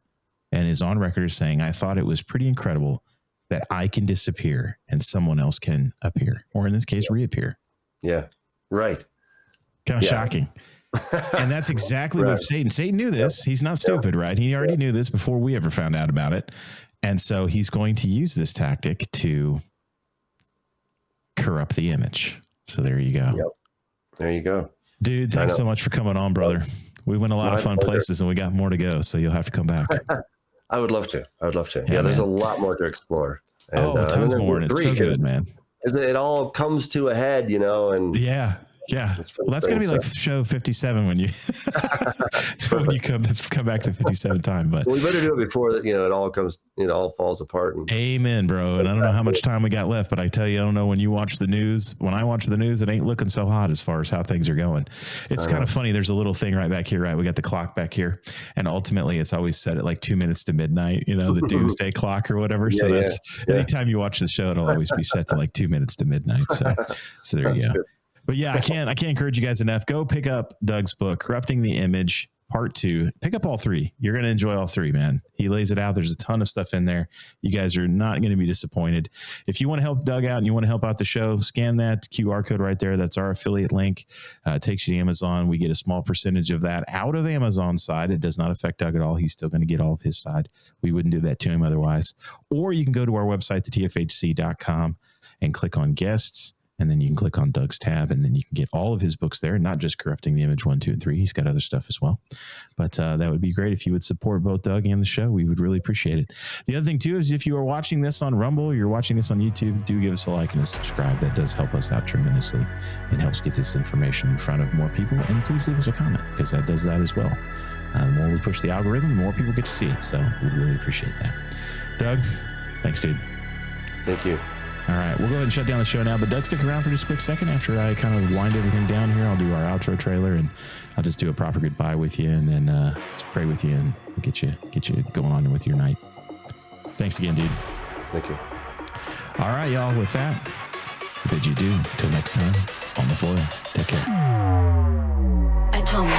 and is on record as saying, I thought it was pretty incredible that I can disappear and someone else can appear, or in this case, reappear. Yeah. Right. Kind of shocking. And that's exactly what Satan knew this. He's not stupid, right? He already knew this before we ever found out about it. And so he's going to use this tactic to corrupt the image. So there you go. Yep. There you go. Dude, thanks so much for coming on, brother. We went a lot of fun places and we got more to go. So you'll have to come back. I would love to. Yeah, there's a lot more to explore. And, tons more. And it's so good, man. It all comes to a head, and yeah. Well, that's going to be like show 57 when you when you come back to 57 time. But we better do it before that. It all comes. It all falls apart. Amen, bro. And I don't know how much time we got left, but I tell you, I don't know when you watch the news. When I watch the news, it ain't looking so hot as far as how things are going. It's kind of funny. There's a little thing right back here, right? We got the clock back here, and ultimately, it's always set at like 2 minutes to midnight. The doomsday clock or whatever. So that's anytime you watch the show, it'll always be set to like 2 minutes to midnight. So there you go. Good. But yeah, I can't encourage you guys enough. Go pick up Doug's book, Corrupting the Image, Part 2. Pick up all 3. You're going to enjoy all 3, man. He lays it out. There's a ton of stuff in there. You guys are not going to be disappointed. If you want to help Doug out and you want to help out the show, scan that QR code right there. That's our affiliate link. It takes you to Amazon. We get a small percentage of that out of Amazon's side. It does not affect Doug at all. He's still going to get all of his side. We wouldn't do that to him otherwise. Or you can go to our website, thetfhc.com, and click on guests. And then you can click on Doug's tab, and then you can get all of his books there, not just Corrupting the Image 1, 2, and 3. He's got other stuff as well. But that would be great if you would support both Doug and the show. We would really appreciate it. The other thing, too, is if you are watching this on Rumble, you're watching this on YouTube, do give us a like and a subscribe. That does help us out tremendously and helps get this information in front of more people. And please leave us a comment, because that does that as well. The more we push the algorithm, the more people get to see it. So we really appreciate that. Doug, thanks, dude. Thank you. All right, we'll go ahead and shut down the show now, but Doug, stick around for just a quick second after I kind of wind everything down here. I'll do our outro trailer, and I'll just do a proper goodbye with you, and then just pray with you and get you going on with your night. Thanks again, dude. Thank you. All right, y'all, with that, I bid you adieu. Until next time, on the foil. Take care. Atomic.